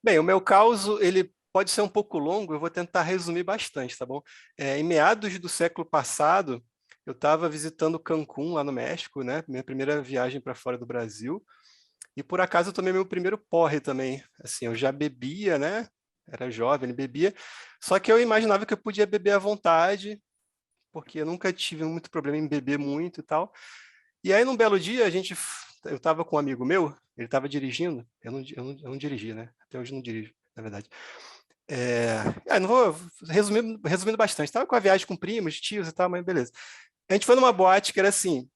Bem, o meu caso, ele pode ser um pouco longo, eu vou tentar resumir bastante, tá bom? Em meados do século passado, eu estava visitando Cancún, lá no México, né? Minha primeira viagem para fora do Brasil. E por acaso eu tomei meu primeiro porre também. Assim, eu já bebia, né? Era jovem, bebia. Só que eu imaginava que eu podia beber à vontade, porque eu nunca tive muito problema em beber muito e tal. E aí, num belo dia, eu estava com um amigo meu, ele estava dirigindo, eu não dirigi, né? Até hoje eu não dirijo, na verdade. Não vou resumindo bastante. Estava com a viagem com primos, tios e tal, mas beleza. A gente foi numa boate que era assim,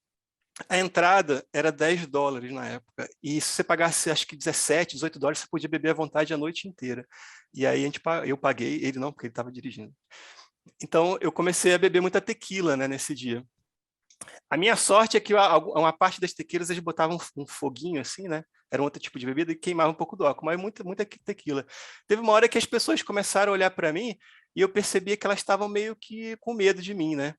a entrada era US$ 10 na época, e se você pagasse acho que 17, US$ 18, você podia beber à vontade a noite inteira. E aí eu paguei, ele não, porque ele estava dirigindo. Então eu comecei a beber muita tequila, né, nesse dia. A minha sorte é que uma parte das tequilas eles botavam um foguinho assim, né? Era um outro tipo de bebida e queimava um pouco do álcool, mas muita tequila. Teve uma hora que as pessoas começaram a olhar para mim e eu percebia que elas estavam meio que com medo de mim, né?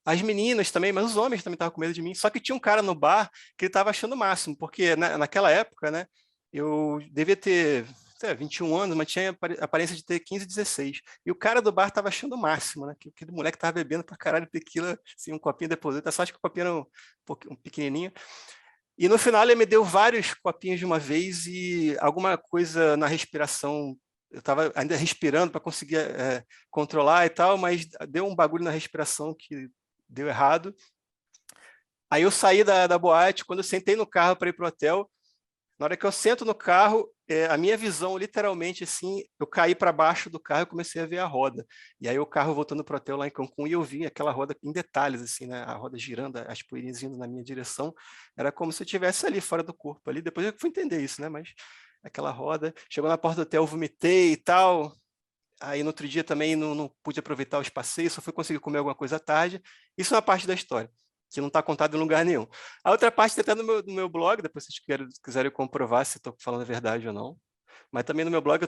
As meninas também, mas os homens também estavam com medo de mim. Só que tinha um cara no bar que ele estava achando o máximo, porque naquela época, né? Eu devia ter, sei lá, 21 anos, mas tinha aparência de ter 15, 16. E o cara do bar estava achando o máximo, né? Que o moleque estava bebendo pra caralho de tequila, assim, um copinho depois. Só acho que o copinho era um pequenininho. E no final ele me deu vários copinhos de uma vez e alguma coisa na respiração. Eu estava ainda respirando para conseguir controlar e tal, mas deu um bagulho na respiração que deu errado. Aí eu saí da boate, quando eu sentei no carro para ir para o hotel, na hora que eu sento no carro, a minha visão, literalmente, assim, eu caí para baixo do carro e comecei a ver a roda. E aí o carro voltando para o hotel lá em Cancún e eu vi aquela roda em detalhes, assim, né? A roda girando, as poeirinhas indo na minha direção. Era como se eu estivesse ali, fora do corpo. Ali. Depois eu fui entender isso, né? Mas aquela roda. Chegou na porta do hotel, eu vomitei e tal. Aí no outro dia também não pude aproveitar os passeios, só fui conseguir comer alguma coisa à tarde. Isso é uma parte da história, que não está contada em lugar nenhum. A outra parte está até no meu blog, depois se vocês quiserem comprovar se estou falando a verdade ou não. Mas também no meu blog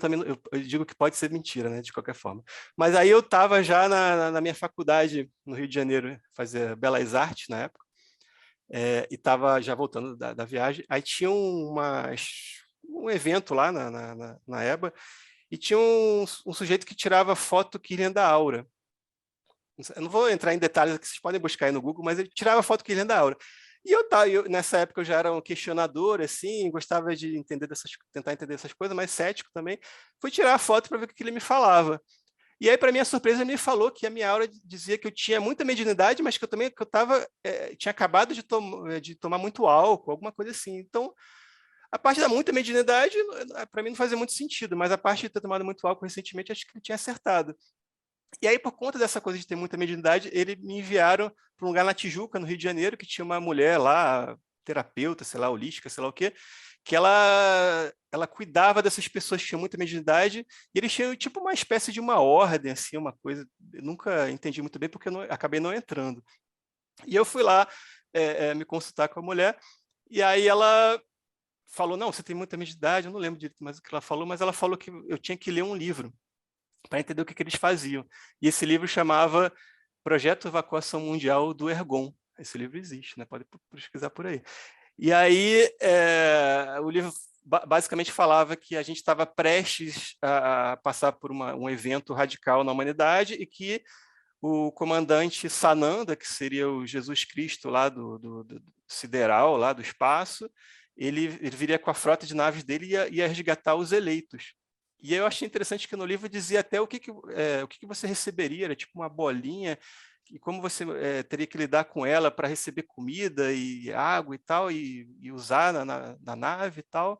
eu digo que pode ser mentira, né, de qualquer forma. Mas aí eu estava já na minha faculdade no Rio de Janeiro, fazer Belas Artes na época, e estava já voltando da viagem. Aí tinha um evento lá na EBA, e tinha um sujeito que tirava foto Killian da Aura. Eu não vou entrar em detalhes que vocês podem buscar aí no Google, mas ele tirava foto Killian da Aura. E nessa época eu já era um questionador, assim, gostava de tentar entender essas coisas, mas cético também. Fui tirar a foto para ver o que ele me falava. E aí, para minha surpresa, ele me falou que a minha aura dizia que eu tinha muita mediunidade, mas que tinha acabado de tomar muito álcool, alguma coisa assim. Então, a parte da muita mediunidade, para mim, não fazia muito sentido, mas a parte de ter tomado muito álcool recentemente, acho que ele tinha acertado. E aí, por conta dessa coisa de ter muita mediunidade, eles me enviaram para um lugar na Tijuca, no Rio de Janeiro, que tinha uma mulher lá, terapeuta, sei lá, holística, sei lá o quê, que ela cuidava dessas pessoas que tinham muita mediunidade, e eles tinham tipo uma espécie de uma ordem, assim, uma coisa, eu nunca entendi muito bem, porque eu acabei não entrando. E eu fui lá me consultar com a mulher, e aí ela falou, não, você tem muita mediunidade, eu não lembro direito mais o que ela falou, mas ela falou que eu tinha que ler um livro para entender o que eles faziam. E esse livro chamava Projeto Evacuação Mundial do Ergon. Esse livro existe, né? Pode pesquisar por aí. E aí, o livro basicamente falava que a gente estava prestes a passar por um evento radical na humanidade e que o comandante Sananda, que seria o Jesus Cristo lá do sideral, lá do espaço, ele viria com a frota de naves dele e ia resgatar os eleitos. E eu achei interessante que no livro dizia até o que você receberia, era tipo uma bolinha, e como você teria que lidar com ela para receber comida e água e tal, e usar na nave e tal.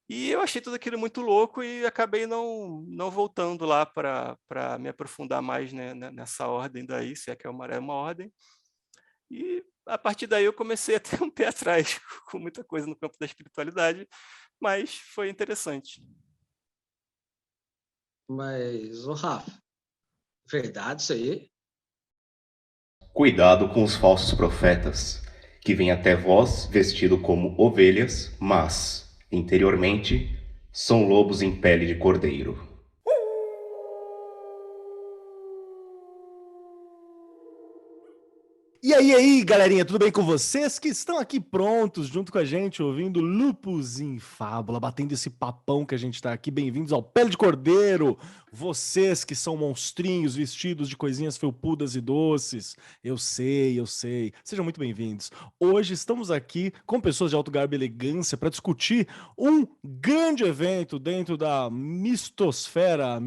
E eu achei tudo aquilo muito louco e acabei não voltando lá para me aprofundar mais, né, nessa ordem daí, se é que é uma ordem. E a partir daí eu comecei a ter um pé atrás com muita coisa no campo da espiritualidade, mas foi interessante. Mas, ô Rafa, verdade isso aí? Cuidado com os falsos profetas, que vêm até vós vestido como ovelhas, mas, interiormente, são lobos em pele de cordeiro. E aí, galerinha, tudo bem com vocês que estão aqui prontos junto com a gente, ouvindo Lupus em Fábula, batendo esse papão que a gente tá aqui. Bem-vindos ao Pele de Cordeiro, vocês que são monstrinhos vestidos de coisinhas felpudas e doces. Eu sei. Sejam muito bem-vindos. Hoje estamos aqui com pessoas de alto garbo e elegância para discutir um grande evento dentro da misticosfera,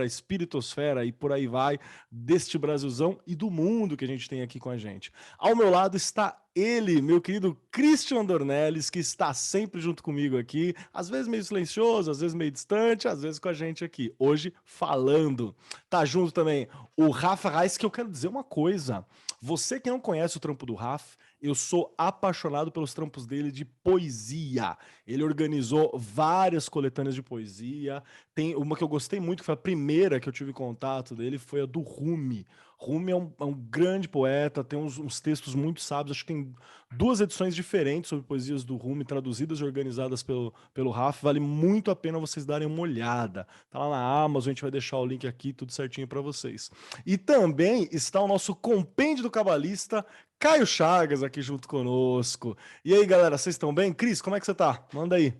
espiritosfera e por aí vai, deste Brasilzão e do mundo que a gente tem aqui com a gente. Ao meu lado está ele, meu querido Christian Dornelles, que está sempre junto comigo aqui, às vezes meio silencioso, às vezes meio distante, às vezes com a gente aqui, hoje falando. Tá junto também o Rafa Reis, que eu quero dizer uma coisa, você que não conhece o trampo do Rafa, eu sou apaixonado pelos trampos dele de poesia. Ele organizou várias coletâneas de poesia. Tem uma que eu gostei muito, que foi a primeira que eu tive contato dele, foi a do Rumi. Rumi é um grande poeta, tem uns textos muito sábios. Acho que tem 2 edições diferentes sobre poesias do Rumi, traduzidas e organizadas pelo Rafa. Vale muito a pena vocês darem uma olhada. Tá lá na Amazon, a gente vai deixar o link aqui, tudo certinho para vocês. E também está o nosso compêndio do cabalista, Caio Chagas, aqui junto conosco. E aí, galera, vocês estão bem? Cris, como é que você tá? Manda aí.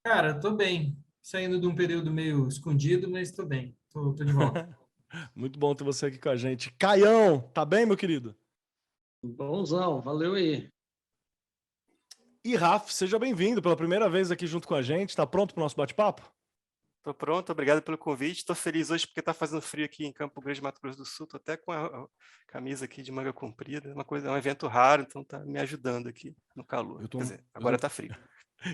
Cara, tô bem. Saindo de um período meio escondido, mas tô bem. Tô de volta. Muito bom ter você aqui com a gente. Caião, tá bem, meu querido? Bonzão, valeu aí. E Rafa, seja bem-vindo pela primeira vez aqui junto com a gente. Tá pronto pro nosso bate-papo? Tô pronto, obrigado pelo convite. Tô feliz hoje porque tá fazendo frio aqui em Campo Grande, Mato Grosso do Sul. Tô até com a camisa aqui de manga comprida. É um evento raro, então tá me ajudando aqui no calor. Quer dizer, agora tá frio.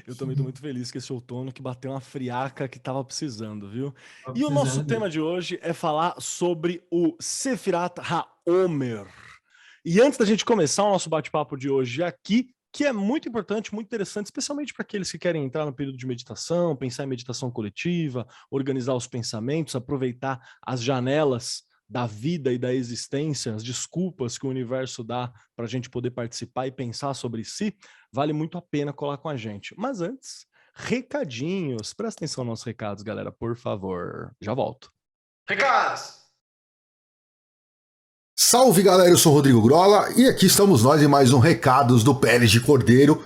Eu também tô muito feliz com esse outono que bateu uma friaca que tava precisando, viu? Tô E o nosso precisando. tema de hoje é falar sobre o Sefirat HaOmer. E antes da gente começar o nosso bate-papo de hoje aqui, que é muito importante, muito interessante, especialmente para aqueles que querem entrar no período de meditação, pensar em meditação coletiva, organizar os pensamentos, aproveitar as janelas da vida e da existência, as desculpas que o universo dá para a gente poder participar e pensar sobre si, vale muito a pena colar com a gente. Mas antes, recadinhos. Presta atenção nos nossos recados, galera, por favor. Já volto. Recados! Salve galera, eu sou o Rodrigo Grola e aqui estamos nós em mais um Recados do Pele de Cordeiro,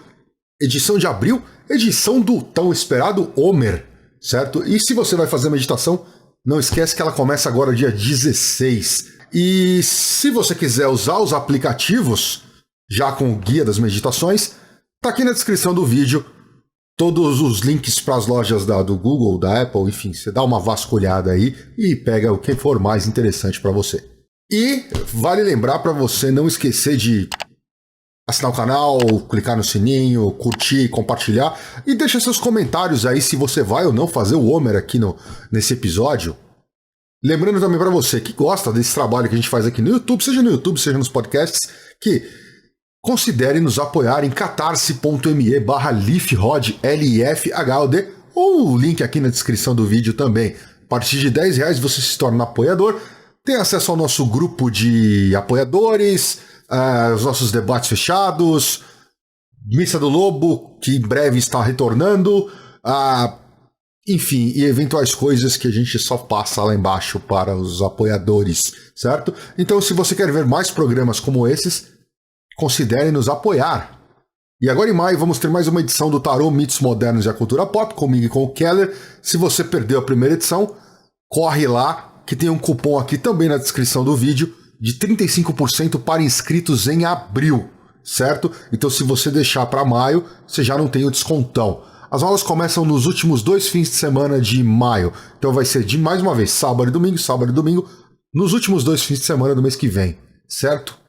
edição de abril, edição do tão esperado Homer, certo? E se você vai fazer meditação, não esquece que ela começa agora dia 16. E se você quiser usar os aplicativos, já com o guia das meditações, tá aqui na descrição do vídeo todos os links para as lojas do Google, da Apple, enfim, você dá uma vasculhada aí e pega o que for mais interessante para você. E vale lembrar para você não esquecer de assinar o canal, clicar no sininho, curtir, compartilhar e deixa seus comentários aí se você vai ou não fazer o Homer aqui nesse episódio. Lembrando também para você que gosta desse trabalho que a gente faz aqui no YouTube, seja nos podcasts, que considere nos apoiar em catarse.me/lifhod, L-I-F-H-O-D, ou o link aqui na descrição do vídeo também. A partir de R$10 você se torna apoiador, tem acesso ao nosso grupo de apoiadores, os nossos debates fechados, Missa do Lobo, que em breve está retornando, enfim, e eventuais coisas que a gente só passa lá embaixo para os apoiadores, certo? Então, se você quer ver mais programas como esses, considere nos apoiar. E agora em maio vamos ter mais uma edição do Tarô, Mitos Modernos e a Cultura Pop, comigo e com o Keller. Se você perdeu a primeira edição, corre lá, que tem um cupom aqui também na descrição do vídeo, de 35% para inscritos em abril, certo? Então se você deixar para maio, você já não tem o descontão. As aulas começam nos últimos 2 fins de semana de maio, então vai ser de, mais uma vez, sábado e domingo, nos últimos 2 fins de semana do mês que vem, certo?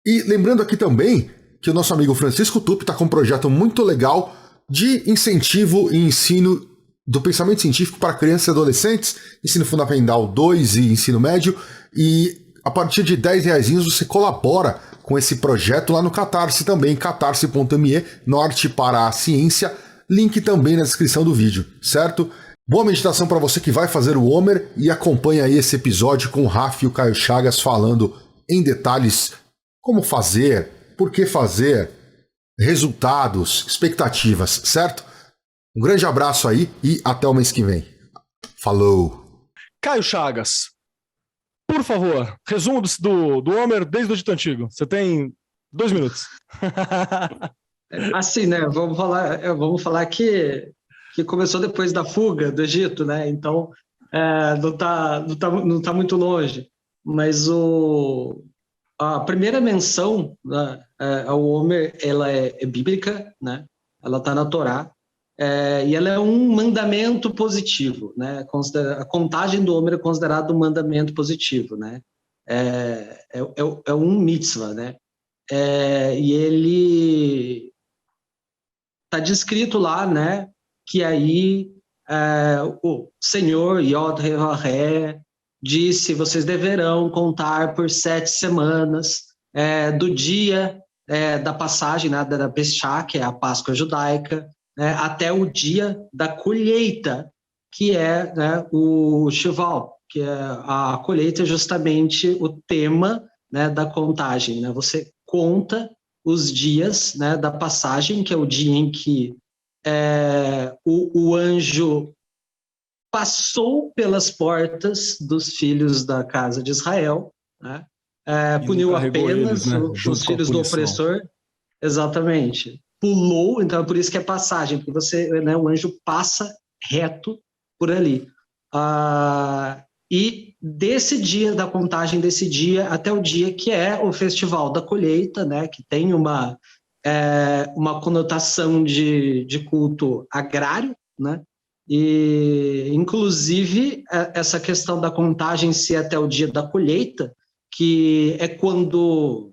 E lembrando aqui também que o nosso amigo Francisco Tupi está com um projeto muito legal de incentivo e ensino do pensamento científico para crianças e adolescentes, ensino fundamental 2 e ensino médio, e a partir de R$10 você colabora com esse projeto lá no Catarse também, catarse.me, Norte para a Ciência, link também na descrição do vídeo, certo? Boa meditação para você que vai fazer o Homer e acompanha aí esse episódio com o Rafa e o Caio Chagas falando em detalhes como fazer, por que fazer, resultados, expectativas, certo? Um grande abraço aí e até o mês que vem. Falou! Caio Chagas, por favor, resumo do Homer desde o Egito Antigo. Você tem 2 minutos. Assim, né? Vamos falar que começou depois da fuga do Egito, né? Então, não tá muito longe. Mas a primeira menção, né, ao Homer, ela é bíblica, né? Ela está na Torá, e ela é um mandamento positivo, né? A contagem do Homer é considerado um mandamento positivo, né? É um mitzvah, né? E ele está descrito lá, né? Que aí o Senhor Yod Heh disse: vocês deverão contar por 7 semanas do dia da passagem, né, da Pesach, que é a Páscoa judaica, até o dia da colheita, que é, né, o Shival, que é a colheita, é justamente o tema, né, da contagem, né? Você conta os dias, né, da passagem, que é o dia em que o anjo passou pelas portas dos filhos da casa de Israel, né? Puniu apenas eles, né? Os filhos do opressor, exatamente. Pulou, então é por isso que é passagem, porque né, o anjo passa reto por ali. E desse dia, da contagem desse dia até o dia que é o festival da colheita, né, que tem uma conotação de culto agrário, né? E, inclusive, essa questão da contagem se até o dia da colheita, que é quando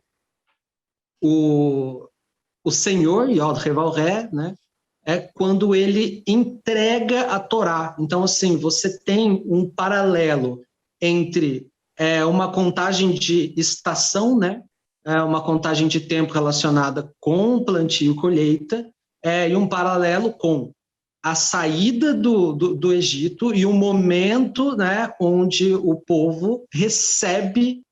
o Senhor, Yod Heh, né, é quando ele entrega a Torá. Então, assim, você tem um paralelo entre uma contagem de estação, né, uma contagem de tempo relacionada com plantio e colheita, e um paralelo com a saída do Egito e o momento, né, onde o povo recebe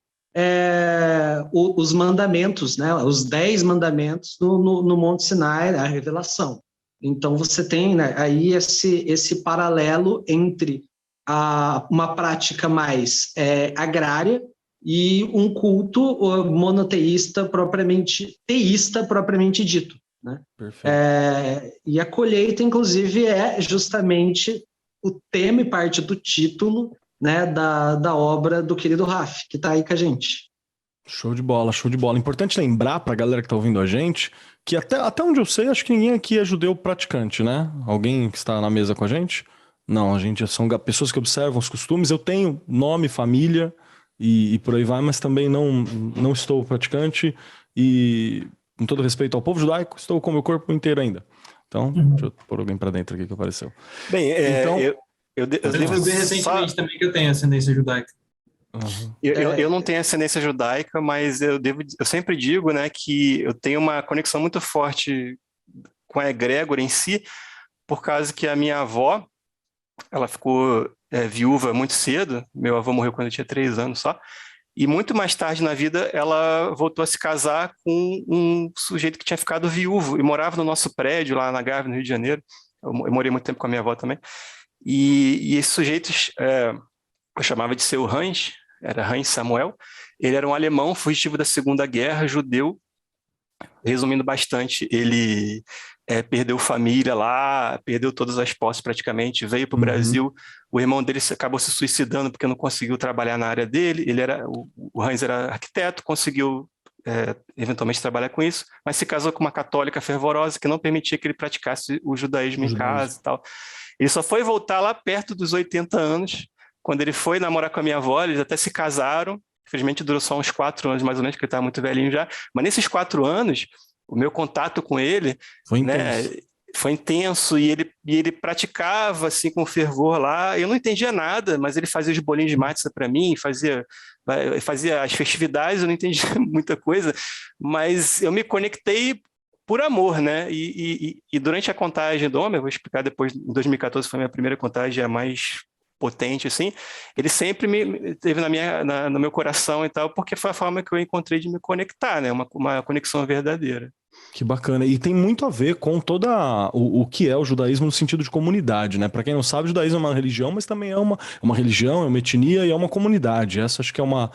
os mandamentos, né, os 10 mandamentos no Monte Sinai, a revelação. Então você tem, né, aí esse paralelo entre uma prática mais agrária e um culto monoteísta teísta propriamente dito, né? E a colheita, inclusive, é justamente o tema e parte do título, né, da obra do querido Raf, que está aí com a gente. Show de bola, show de bola. Importante lembrar para a galera que está ouvindo a gente que até onde eu sei, acho que ninguém aqui é judeu praticante, né? Alguém que está na mesa com a gente? Não, a gente são pessoas que observam os costumes. Eu tenho nome, família e por aí vai, mas também não estou praticante e, com todo respeito ao povo judaico, estou com o meu corpo inteiro ainda. Então, deixa eu pôr alguém para dentro aqui que apareceu. Bem, então, eu devo bem recentemente também que eu tenho ascendência judaica. Eu não tenho ascendência judaica, mas eu sempre digo, né, que eu tenho uma conexão muito forte com a egrégora em si, por causa que a minha avó, ela ficou viúva muito cedo. Meu avô morreu quando eu tinha 3 anos só, e muito mais tarde na vida ela voltou a se casar com um sujeito que tinha ficado viúvo e morava no nosso prédio lá na Gávea, no Rio de Janeiro. Eu morei muito tempo com a minha avó também, e esse sujeito eu chamava de seu Hans, era Hans Samuel. Ele era um alemão fugitivo da Segunda Guerra, judeu. Resumindo bastante, ele perdeu família lá, perdeu todas as posses praticamente, veio para o Brasil. O irmão dele acabou se suicidando porque não conseguiu trabalhar na área dele. O Hans era arquiteto, conseguiu eventualmente trabalhar com isso, mas se casou com uma católica fervorosa que não permitia que ele praticasse o judaísmo em casa e tal. Ele só foi voltar lá perto dos 80 anos, quando ele foi namorar com a minha avó. Eles até se casaram. Infelizmente durou só uns 4 anos, mais ou menos, porque ele estava muito velhinho já. Mas nesses 4 anos, o meu contato com ele foi intenso, e ele praticava assim com fervor lá. Eu não entendia nada, mas ele fazia os bolinhos de matzah para mim, fazia as festividades. Eu não entendia muita coisa, mas eu me conectei por amor, né? E durante a contagem do Homer, vou explicar depois, em 2014 foi a minha primeira contagem, a mais potente, assim, ele sempre teve no meu coração e tal, porque foi a forma que eu encontrei de me conectar, né? Uma conexão verdadeira. Que bacana. E tem muito a ver com toda o que é o judaísmo no sentido de comunidade, né? Para quem não sabe, o judaísmo é uma religião, mas também é uma religião, é uma etnia e é uma comunidade. Essa acho que é uma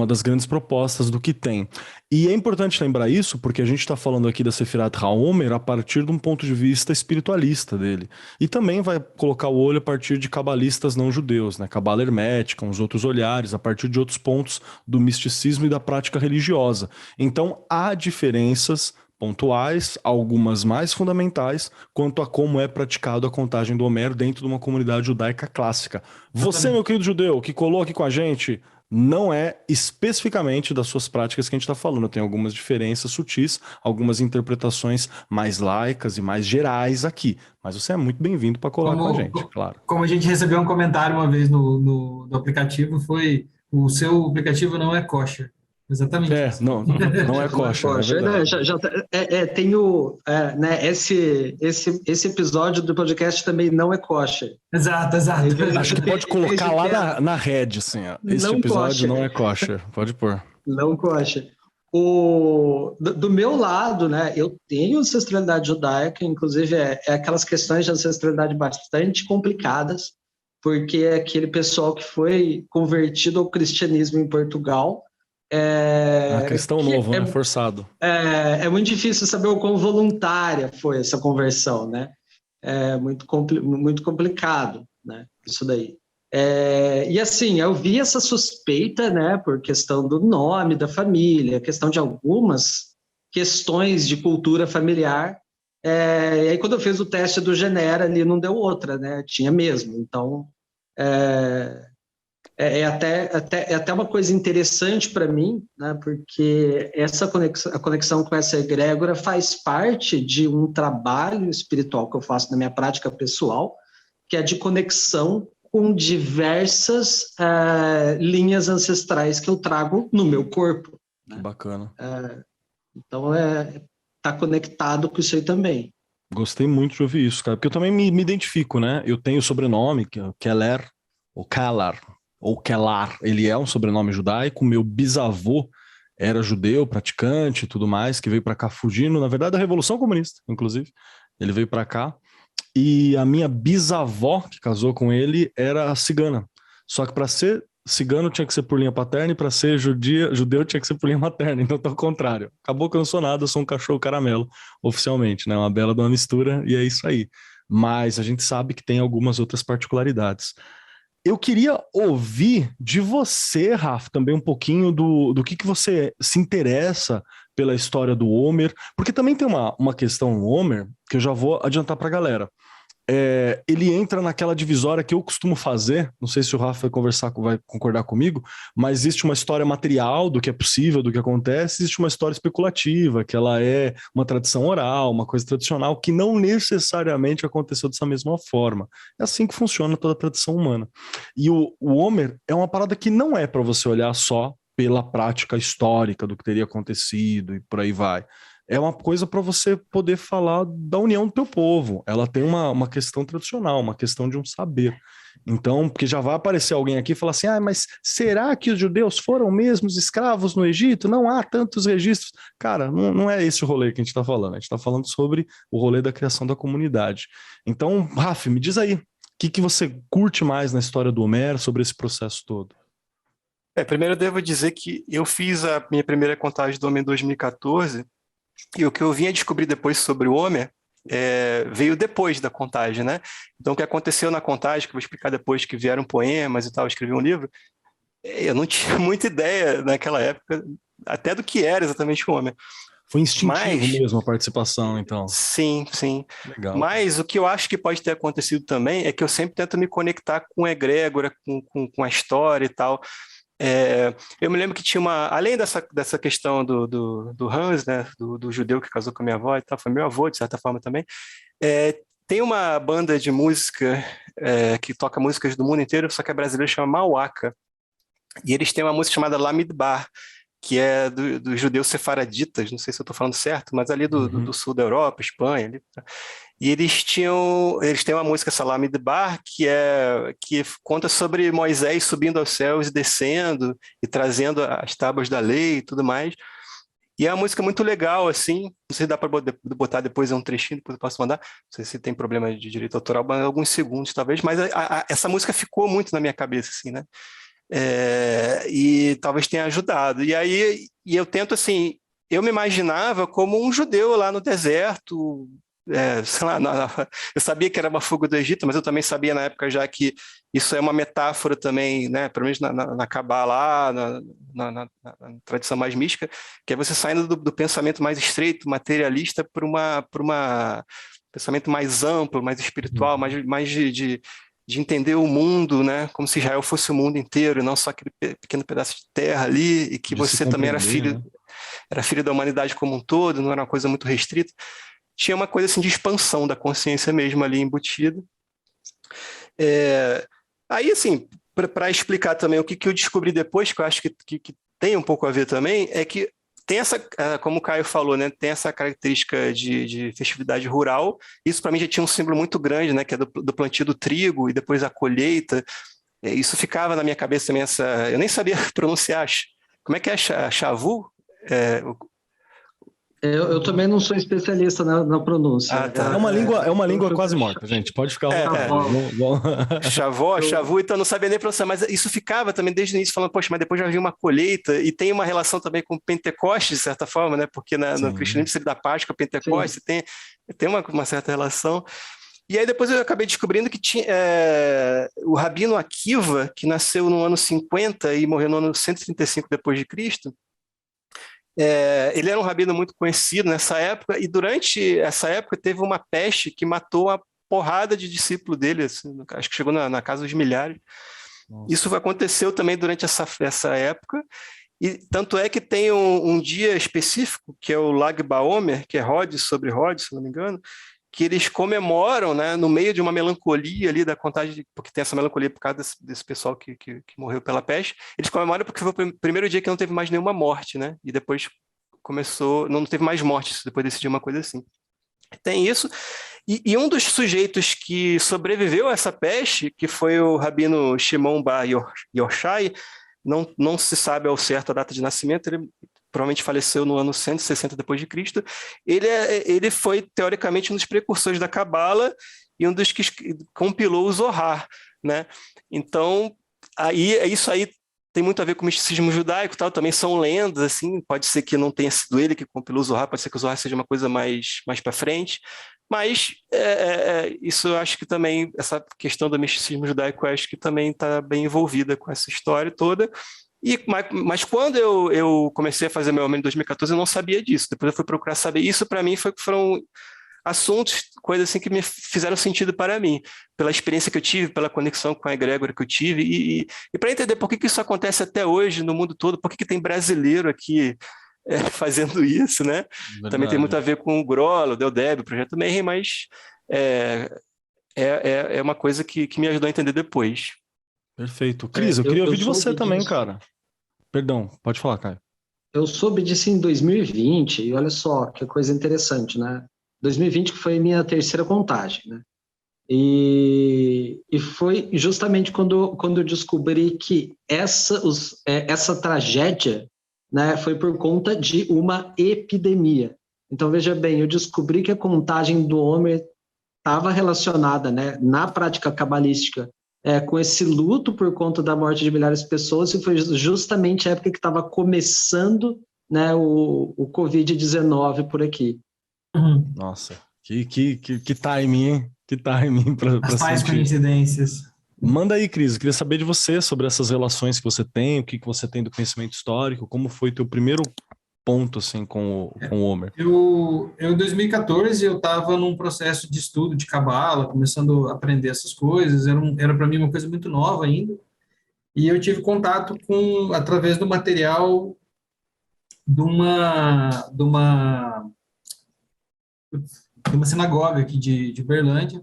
das grandes propostas do que tem. E é importante lembrar isso porque a gente está falando aqui da Sefirat HaOmer a partir de um ponto de vista espiritualista dele. E também vai colocar o olho a partir de cabalistas não judeus, né? Cabala hermética, uns outros olhares, a partir de outros pontos do misticismo e da prática religiosa. Então, há diferenças pontuais, algumas mais fundamentais, quanto a como é praticado a contagem do Homero dentro de uma comunidade judaica clássica. Você, meu querido judeu, que colou aqui com a gente, não é especificamente das suas práticas que a gente está falando. Tem algumas diferenças sutis, algumas interpretações mais laicas e mais gerais aqui. Mas você é muito bem-vindo para colar com a gente, claro. Como a gente recebeu um comentário uma vez no aplicativo, foi: o seu aplicativo não é kosher. Exatamente. Não é kosher. Né, esse episódio do podcast também não é kosher. Exato. Acho que pode colocar lá na rede, assim, ó. Este episódio não é kosher. Pode pôr. Não kosher. Do meu lado, né, eu tenho ancestralidade judaica, inclusive é aquelas questões de ancestralidade bastante complicadas, porque é aquele pessoal que foi convertido ao cristianismo em Portugal. Cristão novo, né? Forçado. É muito difícil saber o quão voluntária foi essa conversão, né? É muito complicado, né? Isso daí. E assim, eu vi essa suspeita, né? Por questão do nome da família, questão de algumas questões de cultura familiar. E aí, quando eu fiz o teste do Genera, ali não deu outra, né? Tinha mesmo. Então, é até uma coisa interessante para mim, né, porque a conexão com essa egrégora faz parte de um trabalho espiritual que eu faço na minha prática pessoal, que é de conexão com diversas linhas ancestrais que eu trago no meu corpo. Né? Que bacana. Então, tá conectado com isso aí também. Gostei muito de ouvir isso, cara, porque eu também me identifico, né? Eu tenho o sobrenome, que é Keller, ou Kalar, ou Kelar, ele é um sobrenome judaico. Meu bisavô era judeu, praticante e tudo mais, que veio para cá fugindo, na verdade, da Revolução Comunista, inclusive. Ele veio para cá. E a minha bisavó, que casou com ele, era cigana. Só que para ser cigano tinha que ser por linha paterna e para ser judeu tinha que ser por linha materna. Então tá ao contrário. Acabou que eu não sou nada, eu sou um cachorro caramelo, oficialmente, né? Uma bela de uma mistura e é isso aí. Mas a gente sabe que tem algumas outras particularidades. Eu queria ouvir de você, Rafa, também um pouquinho do que você se interessa pela história do Homer, porque também tem uma questão no Homer que eu já vou adiantar para a galera. Ele entra naquela divisória que eu costumo fazer, não sei se o Rafa vai concordar comigo, mas existe uma história material do que é possível, do que acontece, existe uma história especulativa, que ela é uma tradição oral, uma coisa tradicional, que não necessariamente aconteceu dessa mesma forma. É assim que funciona toda a tradição humana. E o Homer é uma parada que não é para você olhar só pela prática histórica do que teria acontecido e por aí vai. É uma coisa para você poder falar da união do teu povo. Ela tem uma questão tradicional, uma questão de um saber. Então, porque já vai aparecer alguém aqui e falar assim, mas será que os judeus foram mesmo escravos no Egito? Não há tantos registros. Cara, não é esse o rolê que a gente está falando. A gente está falando sobre o rolê da criação da comunidade. Então, Rafa, me diz aí, o que você curte mais na história do Homero sobre esse processo todo? Primeiro eu devo dizer que eu fiz a minha primeira contagem do Homer em 2014, e o que eu vim a descobrir depois sobre o Homer veio depois da contagem, né? Então, o que aconteceu na contagem, que eu vou explicar depois, que vieram poemas e tal, eu escrevi um livro, eu não tinha muita ideia naquela época, até do que era exatamente o Homer. Foi instintivo mesmo a participação, então. Sim. Legal. Mas o que eu acho que pode ter acontecido também é que eu sempre tento me conectar com a egrégora, com a história e tal. Eu me lembro que tinha além dessa questão do Hans, né, do judeu que casou com a minha avó e tal, foi meu avô, de certa forma também, tem uma banda de música que toca músicas do mundo inteiro, só que é brasileira, chama Mauaca, e eles têm uma música chamada Lamidbar, que é dos judeus sefaraditas, não sei se eu estou falando certo, mas ali do sul da Europa, Espanha, ali, e eles têm uma música, Salame de Bar, que conta sobre Moisés subindo aos céus e descendo, e trazendo as tábuas da lei e tudo mais. E é uma música muito legal, assim, não sei se dá para botar depois um trechinho, depois eu posso mandar, não sei se tem problema de direito autoral, mas alguns segundos talvez, mas essa música ficou muito na minha cabeça, assim, né? E talvez tenha ajudado. E aí eu tento, assim, eu me imaginava como um judeu lá no deserto, sei lá, eu sabia que era uma fuga do Egito, mas eu também sabia na época já que isso é uma metáfora também, né, pelo menos na Kabbalah, na tradição mais mística, que é você saindo do pensamento mais estreito, materialista, para uma pensamento mais amplo, mais espiritual, mais de entender o mundo, né, como se Israel fosse o mundo inteiro, e não só aquele pequeno pedaço de terra ali, e que você também era filho, né? Era filho da humanidade como um todo, não era uma coisa muito restrita. Tinha uma coisa assim de expansão da consciência mesmo ali embutida. Aí, assim, para explicar também o que eu descobri depois, que eu acho que tem um pouco a ver também, é que tem essa, como o Caio falou, né, tem essa característica de festividade rural. Isso para mim já tinha um símbolo muito grande, né, que é do plantio do trigo e depois a colheita. Isso ficava na minha cabeça também, eu nem sabia pronunciar. Como é que é Shavu? Eu também não sou especialista na pronúncia. Tá. É uma língua quase morta, gente. Pode ficar Shavu, então eu não sabia nem pronunciar, mas isso ficava também desde o início falando, poxa, mas depois já havia uma colheita, e tem uma relação também com Pentecostes, de certa forma, né? Porque no cristianismo da Páscoa, Pentecostes, tem uma certa relação. E aí depois eu acabei descobrindo que tinha o Rabino Akiva, que nasceu no ano 50 e morreu no ano 135 depois de Cristo. Ele era um rabino muito conhecido nessa época, e durante essa época teve uma peste que matou uma porrada de discípulos dele, assim, acho que chegou na casa dos milhares. Nossa. Isso aconteceu também durante essa época, e tanto é que tem um dia específico, que é o Lag BaOmer, que é Rhodes sobre Rhodes, se não me engano, que eles comemoram, né, no meio de uma melancolia ali da contagem, porque tem essa melancolia por causa desse pessoal que morreu pela peste, eles comemoram porque foi o primeiro dia que não teve mais nenhuma morte, né, e depois não teve mais mortes depois desse dia, uma coisa assim. Tem isso, e um dos sujeitos que sobreviveu a essa peste, que foi o rabino Shimon Bar Yochai, não se sabe ao certo a data de nascimento, ele provavelmente faleceu no ano 160 depois de Cristo. Ele foi, teoricamente, um dos precursores da Cabala e um dos que compilou o Zohar, né? Então, isso aí tem muito a ver com o misticismo judaico, tal, também são lendas, assim, pode ser que não tenha sido ele que compilou o Zohar, pode ser que o Zohar seja uma coisa mais para frente, mas isso eu acho que também, essa questão do misticismo judaico, eu acho que também está bem envolvida com essa história toda. Mas quando eu comecei a fazer meu homem em 2014, eu não sabia disso. Depois eu fui procurar saber. Isso, para mim, foram assuntos, coisas assim que me fizeram sentido para mim, pela experiência que eu tive, pela conexão com a egrégora que eu tive, e para entender por que isso acontece até hoje no mundo todo, por que tem brasileiro aqui fazendo isso, né? Verdade. Também tem muito a ver com o Grolo, o Del Deb, o Projeto Mayhem, mas é uma coisa que me ajudou a entender depois. Perfeito. Cris, eu queria ouvir de você também, cara. Perdão, pode falar, Caio. Eu soube disso em 2020, e olha só que coisa interessante, né? 2020 que foi minha terceira contagem, né? E foi justamente quando eu descobri que essa tragédia, né, foi por conta de uma epidemia. Então, veja bem, eu descobri que a contagem do Homer estava relacionada, né, na prática cabalística, com esse luto por conta da morte de milhares de pessoas, e foi justamente a época que estava começando, né, o Covid-19 por aqui. Nossa, que timing, hein? Que timing para tais coincidências. Manda aí, Cris, eu queria saber de você sobre essas relações que você tem, o que você tem do conhecimento histórico, como foi teu primeiro ponto assim, com o Homer? Eu, em 2014, eu estava num processo de estudo de Cabala, começando a aprender essas coisas, era para mim uma coisa muito nova ainda, e eu tive contato através do material de uma sinagoga aqui de Berlândia,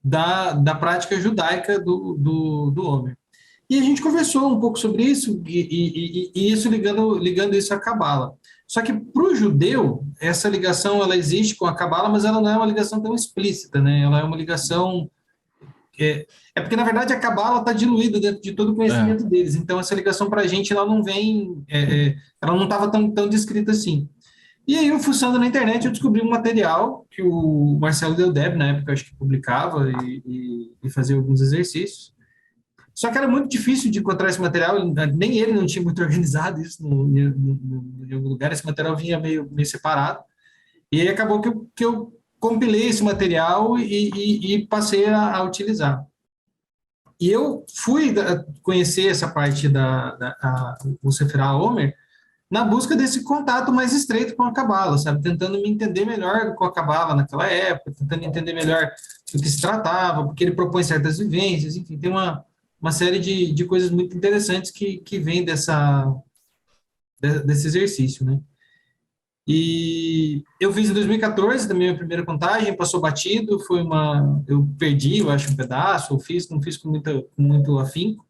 da prática judaica do Homer. E a gente conversou um pouco sobre isso, e isso ligando isso à Cabala. Só que para o judeu, essa ligação ela existe com a Cabala, mas ela não é uma ligação tão explícita, né? Ela é uma ligação... porque, na verdade, a Cabala está diluída dentro de todo o conhecimento deles. Então, essa ligação para a gente ela não vem... ela não estava tão descrita assim. E aí, eu fuçando na internet, eu descobri um material que o Marcelo Deldeb, na época, acho que publicava e fazia alguns exercícios. Só que era muito difícil de encontrar esse material, nem ele não tinha muito organizado isso em algum lugar, esse material vinha meio separado. E aí acabou que eu compilei esse material e passei a utilizar. E eu fui conhecer essa parte do Sephirah Homer na busca desse contato mais estreito com a Cabala, sabe? Tentando me entender melhor com a Cabala naquela época, tentando entender melhor do que se tratava, porque ele propõe certas vivências, enfim, tem uma série de coisas muito interessantes que vem desse exercício, né? E eu fiz em 2014 da minha primeira contagem, passou batido, eu perdi, eu acho, um pedaço, não fiz com muito afinco.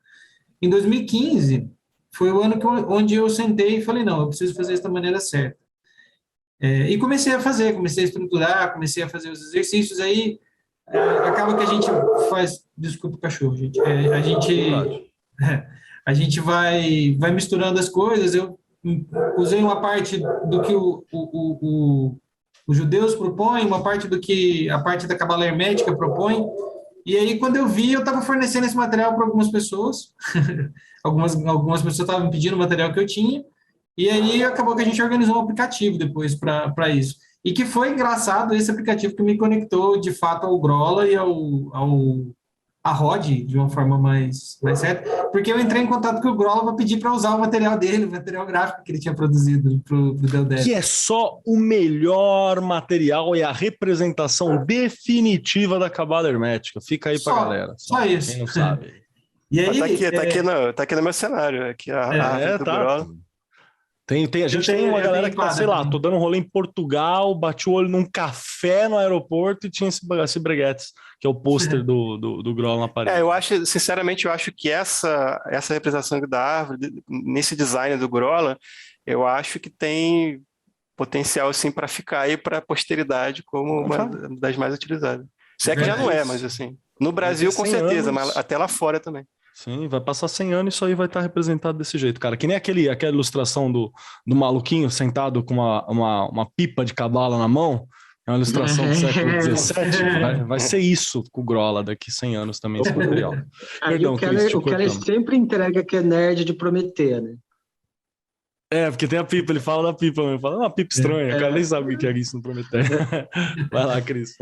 Em 2015, foi o ano onde eu sentei e falei, não, eu preciso fazer isso da maneira certa. E comecei a estruturar, comecei a fazer os exercícios, aí acaba que a gente faz... Desculpa o cachorro, gente. A gente vai misturando as coisas, eu usei uma parte do que os judeus propõem, uma parte do que a parte da Cabala Hermética propõe, e aí quando eu vi, eu estava fornecendo esse material para algumas pessoas, algumas pessoas estavam me pedindo o material que eu tinha, e aí acabou que a gente organizou um aplicativo depois para isso. E que foi engraçado esse aplicativo que me conectou de fato ao Grola e a Rod de uma forma mais certa, porque eu entrei em contato com o Grola para pedir para usar o material dele, o material gráfico que ele tinha produzido para o Deldeb. Que é só o melhor material e a representação definitiva da Cabala Hermética. Fica aí para galera. Só isso. Quem não sabe. E aí, tá aqui no meu cenário. Aqui a árvore do Grola. A gente tem uma galera que tá, sei lá, tô dando um rolê em Portugal, bati o olho num café no aeroporto e tinha esse breguetes, que é o pôster do Grola na parede. Sinceramente, eu acho que essa representação da árvore, nesse design do Grola, eu acho que tem potencial, assim, para ficar aí para a posteridade como uma das mais utilizadas. Se é que já não é, mas assim, no Brasil com certeza, mas até lá fora também. Sim, vai passar 100 anos e isso aí vai estar representado desse jeito, cara. Que nem aquela ilustração do maluquinho sentado com uma pipa de cabala na mão. É uma ilustração do século XVII. Vai ser isso com o Grola daqui 100 anos também, esse material. Perdão, o Keller sempre entrega que é nerd de Prometeia, né? Porque tem a pipa, ele fala da pipa, ele fala uma pipa estranha, o cara nem sabe o que é isso no Prometeia. Vai lá, Cris.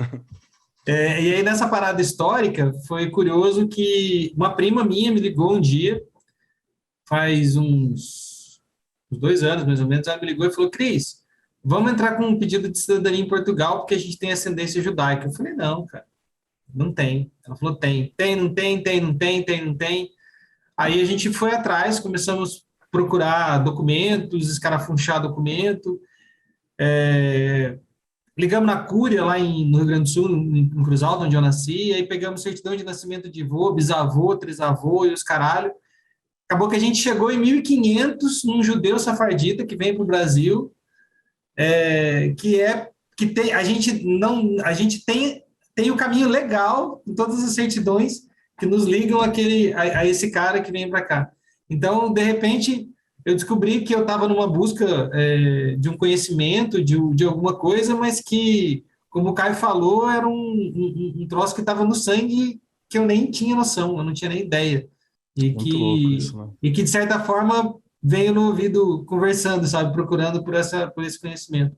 E aí, nessa parada histórica, foi curioso que uma prima minha me ligou um dia, faz uns 2 anos, mais ou menos, ela me ligou e falou, Cris, vamos entrar com um pedido de cidadania em Portugal, porque a gente tem ascendência judaica. Eu falei, não, cara, não tem. Ela falou, tem, não tem. Aí a gente foi atrás, começamos a procurar documentos, escarafunchar documento, ligamos na Cúria, lá no Rio Grande do Sul, em Cruz Alta, onde eu nasci, aí pegamos certidão de nascimento de avô, bisavô, trisavô e os caralho. Acabou que a gente chegou em 1500 num judeu safardita que vem para o Brasil, a gente tem o caminho legal em todas as certidões que nos ligam a esse cara que vem para cá. Então, de repente, eu descobri que eu estava numa busca de um conhecimento, de alguma coisa, mas que, como o Caio falou, era um troço que estava no sangue que eu nem tinha noção, eu não tinha nem ideia. E que, de certa forma, veio no ouvido conversando, sabe, procurando por esse conhecimento.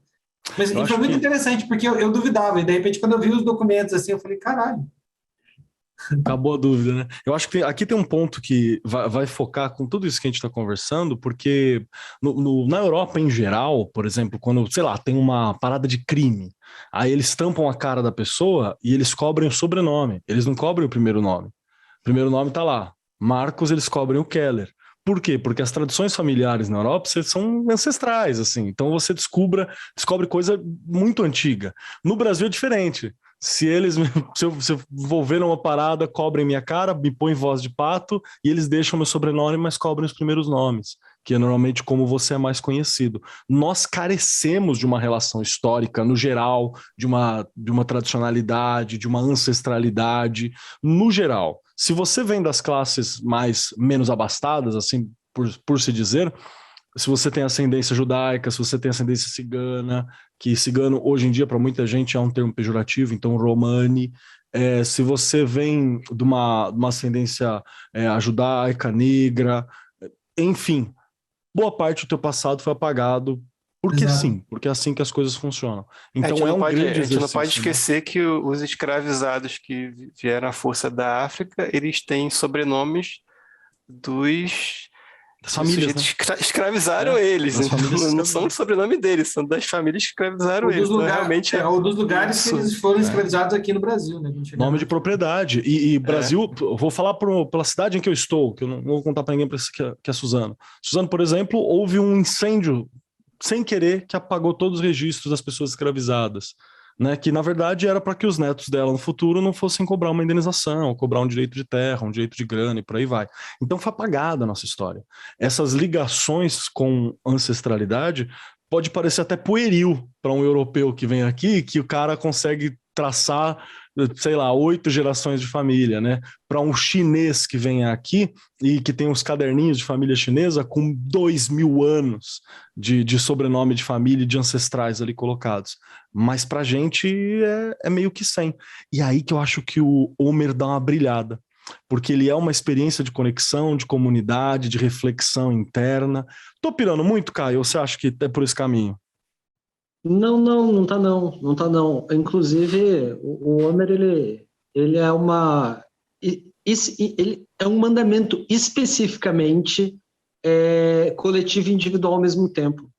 Mas foi muito interessante, porque eu duvidava, e de repente, quando eu vi os documentos assim, eu falei, caralho. Acabou a dúvida, né? Eu acho que aqui tem um ponto que vai focar com tudo isso que a gente está conversando, porque na Europa em geral, por exemplo, quando, sei lá, tem uma parada de crime, aí eles tampam a cara da pessoa e eles cobrem o sobrenome, eles não cobrem o primeiro nome. O primeiro nome tá lá, Marcos, eles cobrem o Keller. Por quê? Porque as tradições familiares na Europa são ancestrais, assim. Então você descobre coisa muito antiga. No Brasil é diferente. Se eu vou ver uma parada, cobrem minha cara, me põem voz de pato e eles deixam meu sobrenome, mas cobrem os primeiros nomes, que é normalmente como você é mais conhecido. Nós carecemos de uma relação histórica, no geral, de uma tradicionalidade, de uma ancestralidade, no geral. Se você vem das classes menos abastadas, assim, por se dizer, se você tem ascendência judaica, se você tem ascendência cigana, que cigano hoje em dia para muita gente é um termo pejorativo, então romani. Se você vem de uma ascendência judaica, negra, enfim, boa parte do teu passado foi apagado, porque Exato. sim, porque é assim que as coisas funcionam. A Então gente é não um pode, grande a gente não pode exercício, né? esquecer que os escravizados que vieram à força da África, eles têm sobrenomes dos Das famílias, sujeitos né? que escravizaram eles, das então famílias não são o sobrenome deles, são das famílias que escravizaram Ou eles. dos, Então, lugar, realmente ou dos lugares que absurdo. eles foram escravizados aqui no Brasil, né? Nome de propriedade. E Brasil, eu vou falar pela cidade em que eu estou, que eu não vou contar para ninguém que é Suzano. Suzano, por exemplo, houve um incêndio sem querer que apagou todos os registros das pessoas escravizadas, né? Que na verdade era para que os netos dela no futuro não fossem cobrar uma indenização, ou cobrar um direito de terra, um direito de grana e por aí vai. Então foi apagada a nossa história. Essas ligações com ancestralidade pode parecer até pueril para um europeu que vem aqui, que o cara consegue traçar, sei lá, 8 gerações de família, né? Para um chinês que vem aqui e que tem os caderninhos de família chinesa com 2000 anos de sobrenome de família e de ancestrais ali colocados. Mas pra gente é meio que sem. E aí que eu acho que o Homer dá uma brilhada, porque ele é uma experiência de conexão, de comunidade, de reflexão interna. Tô pirando muito, Caio, ou você acha que é por esse caminho? Não tá não. Inclusive, o Homer, ele é ele é um mandamento especificamente coletivo e individual ao mesmo tempo,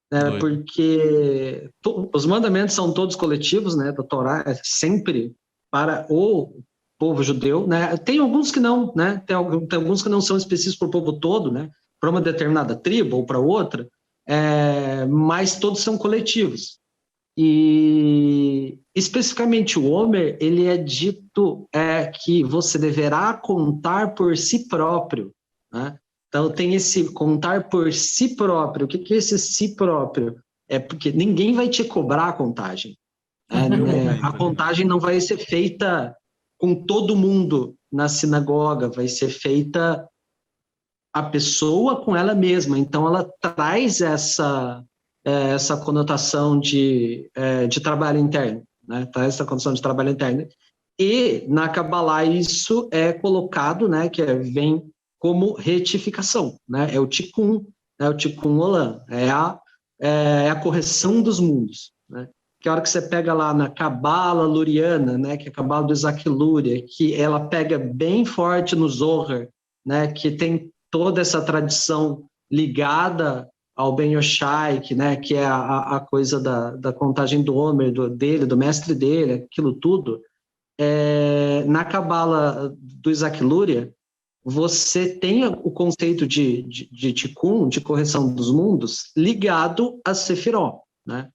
né? Doido. Porque os mandamentos são todos coletivos, né? Da Torá é sempre para o povo judeu, né? Tem alguns que não, né? Tem alguns que não são específicos para o povo todo, né? Para uma determinada tribo ou para outra, mas todos são coletivos. E especificamente o Homer, ele é dito que você deverá contar por si próprio, né? Então tem esse contar por si próprio. O que é esse si próprio? É porque ninguém vai te cobrar a contagem. A contagem não vai ser feita com todo mundo na sinagoga, vai ser feita a pessoa com ela mesma. Então ela traz essa conotação de trabalho interno, né? Traz essa condição de trabalho interno. E na Kabbalah isso é colocado, né? Que vem como retificação, né? É o Tikkun, o Tikkun Olam, é a correção dos mundos, né? Que a hora que você pega lá na Cabala Luriana, né? Que é a Cabala do Isaac Luria, que ela pega bem forte no Zohar, né? Que tem toda essa tradição ligada ao Ben Yoshai, que é a coisa da contagem do Homer, do mestre dele, aquilo tudo. Na Cabala do Isaac Luria, você tem o conceito de Tikkun, de correção dos mundos, ligado a Sefirot, né?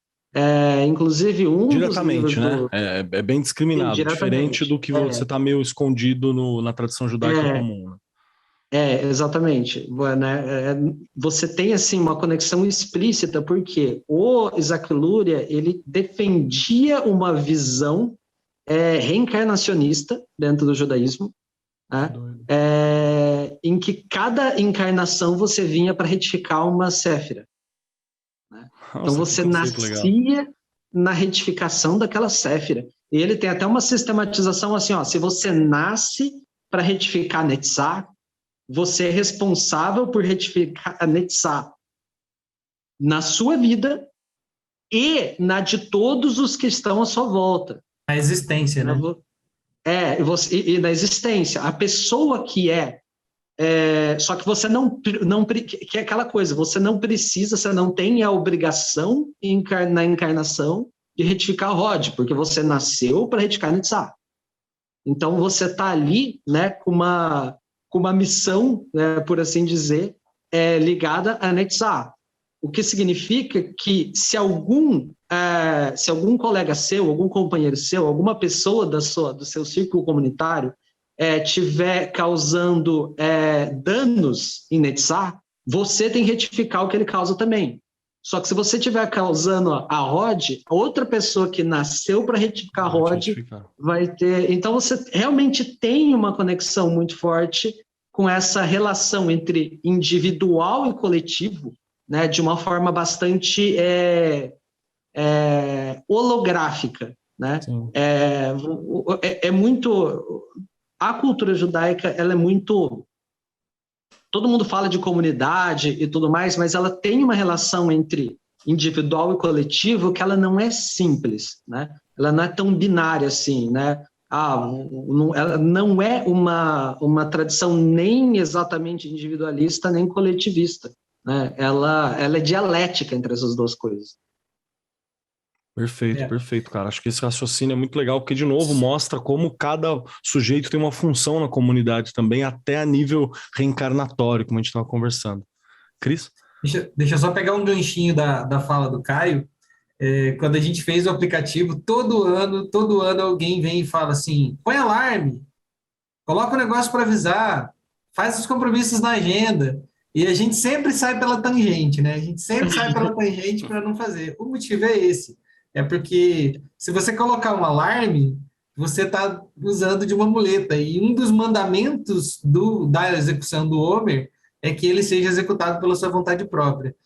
Inclusive diretamente, dos livros né? É bem discriminado, Sim, diferente do que você está meio escondido na tradição judaica comum. Né? Exatamente. Né? Você tem assim uma conexão explícita, porque o Isaac Luria, ele defendia uma visão reencarnacionista dentro do judaísmo, né? Em que cada encarnação você vinha para retificar uma séfira. Né? Nossa, então você nascia legal. Na retificação daquela séfira. E ele tem até uma sistematização assim, ó, se você nasce para retificar Netzach, você é responsável por retificar a Netzach na sua vida e na de todos os que estão à sua volta. A existência, né? E na existência. A pessoa que só que você não que é aquela coisa, você não precisa, você não tem a obrigação na encarnação de retificar a Rod, porque você nasceu para retificar a Netzach. Então você está ali, né, com uma missão, por assim dizer, ligada a Netzach. O que significa que se algum colega seu, algum companheiro seu, alguma pessoa do seu círculo comunitário estiver causando danos em Netzach, você tem que retificar o que ele causa também. Só que se você estiver causando a Rod, outra pessoa que nasceu para retificar a Rod vai ter... Então você realmente tem uma conexão muito forte com essa relação entre individual e coletivo, né, de uma forma bastante holográfica, né? É muito... A cultura judaica, ela é muito... Todo mundo fala de comunidade e tudo mais, mas ela tem uma relação entre individual e coletivo que ela não é simples, né? Ela não é tão binária assim, né? Ela não é uma tradição nem exatamente individualista, nem coletivista, né? Ela é dialética entre essas duas coisas. Perfeito, cara. Acho que esse raciocínio é muito legal, porque, de novo, mostra como cada sujeito tem uma função na comunidade também, até a nível reencarnatório, como a gente estava conversando. Cris? Deixa eu só pegar um ganchinho da fala do Caio. Quando a gente fez o aplicativo, todo ano alguém vem e fala assim, põe alarme, coloca o negócio para avisar, faz os compromissos na agenda. E a gente sempre sai pela tangente, né? A gente sempre sai pela tangente para não fazer. O motivo é esse. É porque se você colocar um alarme, você está usando de uma muleta. E um dos mandamentos da execução do Homer é que ele seja executado pela sua vontade própria.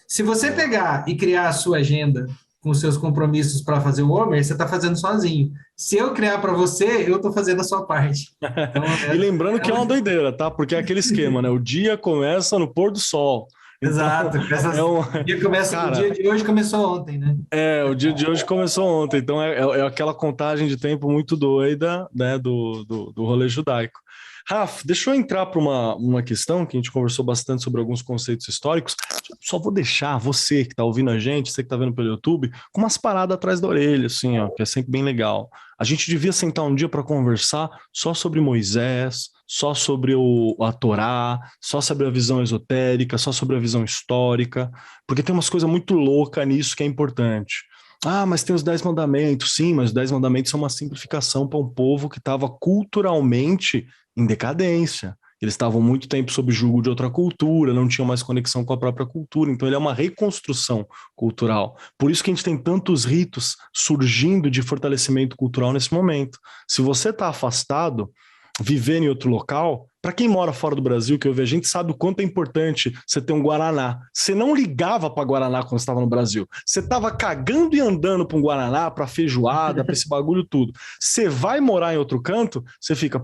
Se você pegar e criar a sua agenda com os seus compromissos para fazer o Homer, você está fazendo sozinho. Se eu criar para você, eu estou fazendo a sua parte. Então, e lembrando que é uma doideira, tá? Porque é aquele esquema, né? O dia começa no pôr do sol. Então, exato. O dia de hoje começou ontem, né? O dia de hoje começou ontem. Então, é aquela contagem de tempo muito doida, né? Do rolê judaico. Rafa, deixa eu entrar para uma questão que a gente conversou bastante sobre alguns conceitos históricos. Só vou deixar você que está ouvindo a gente, você que está vendo pelo YouTube, com umas paradas atrás da orelha, assim, ó, que é sempre bem legal. A gente devia sentar um dia para conversar só sobre Moisés, só sobre a Torá, só sobre a visão esotérica, só sobre a visão histórica, porque tem umas coisas muito loucas nisso que é importante. Mas tem os 10 mandamentos. Sim, mas os 10 mandamentos são uma simplificação para um povo que estava culturalmente em decadência. Eles estavam muito tempo sob julgo de outra cultura, não tinham mais conexão com a própria cultura, então ele é uma reconstrução cultural. Por isso que a gente tem tantos ritos surgindo de fortalecimento cultural nesse momento. Se você está afastado, viver em outro local, para quem mora fora do Brasil, que eu vejo, a gente sabe o quanto é importante você ter um Guaraná. Você não ligava para Guaraná quando estava no Brasil. Você estava cagando e andando para um Guaraná, para feijoada, para esse bagulho tudo. Você vai morar em outro canto, você fica,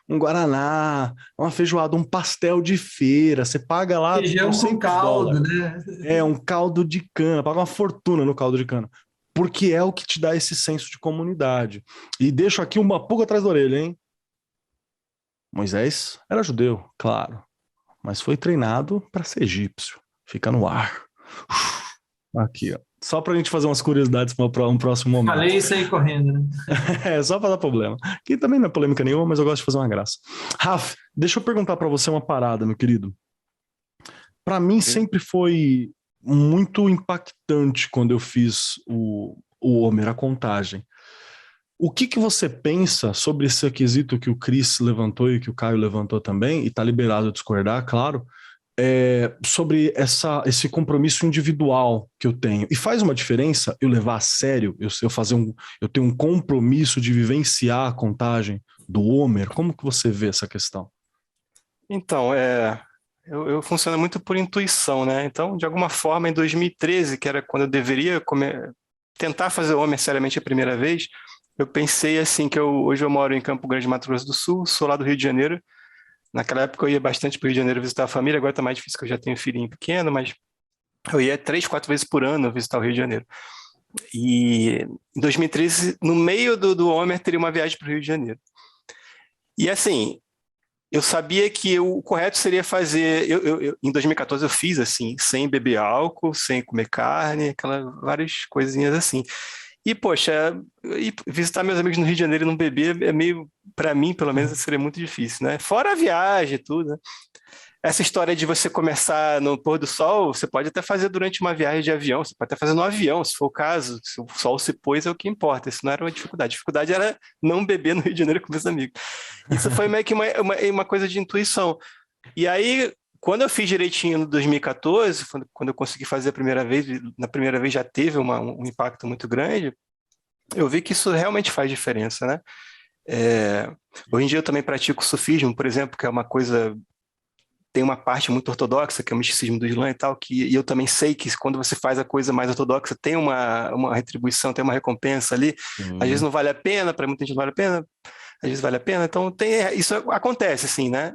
um Guaraná, uma feijoada, um pastel de feira, você paga lá feijão com caldo, né? Um caldo de cana, paga uma fortuna no caldo de cana. Porque é o que te dá esse senso de comunidade. E deixo aqui uma pulga atrás da orelha, hein? Moisés era judeu, claro, mas foi treinado para ser egípcio. Fica no ar. Aqui, ó. Só para a gente fazer umas curiosidades para um próximo momento. Falei isso aí correndo, né? Só para dar problema. Que também não é polêmica nenhuma, mas eu gosto de fazer uma graça. Rafa, deixa eu perguntar para você uma parada, meu querido. Para mim sempre foi muito impactante quando eu fiz o Homer, a contagem. O que você pensa sobre esse quesito que o Cris levantou e que o Caio levantou também, e está liberado a discordar, claro, sobre esse compromisso individual que eu tenho? E faz uma diferença eu levar a sério, eu tenho um compromisso de vivenciar a contagem do Homer? Como que você vê essa questão? Então, eu funciono muito por intuição, né? Então, de alguma forma, em 2013, que era quando eu deveria tentar fazer o Homer seriamente a primeira vez, eu pensei assim, que hoje eu moro em Campo Grande, Mato Grosso do Sul, sou lá do Rio de Janeiro. Naquela época eu ia bastante para o Rio de Janeiro visitar a família, agora está mais difícil que eu já tenho filhinho pequeno, mas eu ia 3, 4 vezes por ano visitar o Rio de Janeiro. E em 2013, no meio do Homer, teria uma viagem para o Rio de Janeiro. E assim, eu sabia que o correto seria fazer... em 2014 eu fiz assim, sem beber álcool, sem comer carne, várias coisinhas assim. E, poxa, visitar meus amigos no Rio de Janeiro e não beber é meio, para mim, pelo menos, seria muito difícil, né? Fora a viagem e tudo, né? Essa história de você começar no pôr do sol, você pode até fazer durante uma viagem de avião, você pode até fazer no avião, se for o caso, se o sol se pôs é o que importa, isso não era uma dificuldade. A dificuldade era não beber no Rio de Janeiro com meus amigos. Isso foi meio que uma coisa de intuição. E aí, quando eu fiz direitinho no 2014, quando eu consegui fazer a primeira vez, na primeira vez já teve um impacto muito grande, eu vi que isso realmente faz diferença, né? Hoje em dia eu também pratico sufismo, por exemplo, que é uma coisa tem uma parte muito ortodoxa, que é o misticismo do Islã e tal, e eu também sei que quando você faz a coisa mais ortodoxa, tem uma retribuição, tem uma recompensa ali. Às vezes não vale a pena, para muita gente não vale a pena, às vezes vale a pena. Então, isso acontece, assim, né?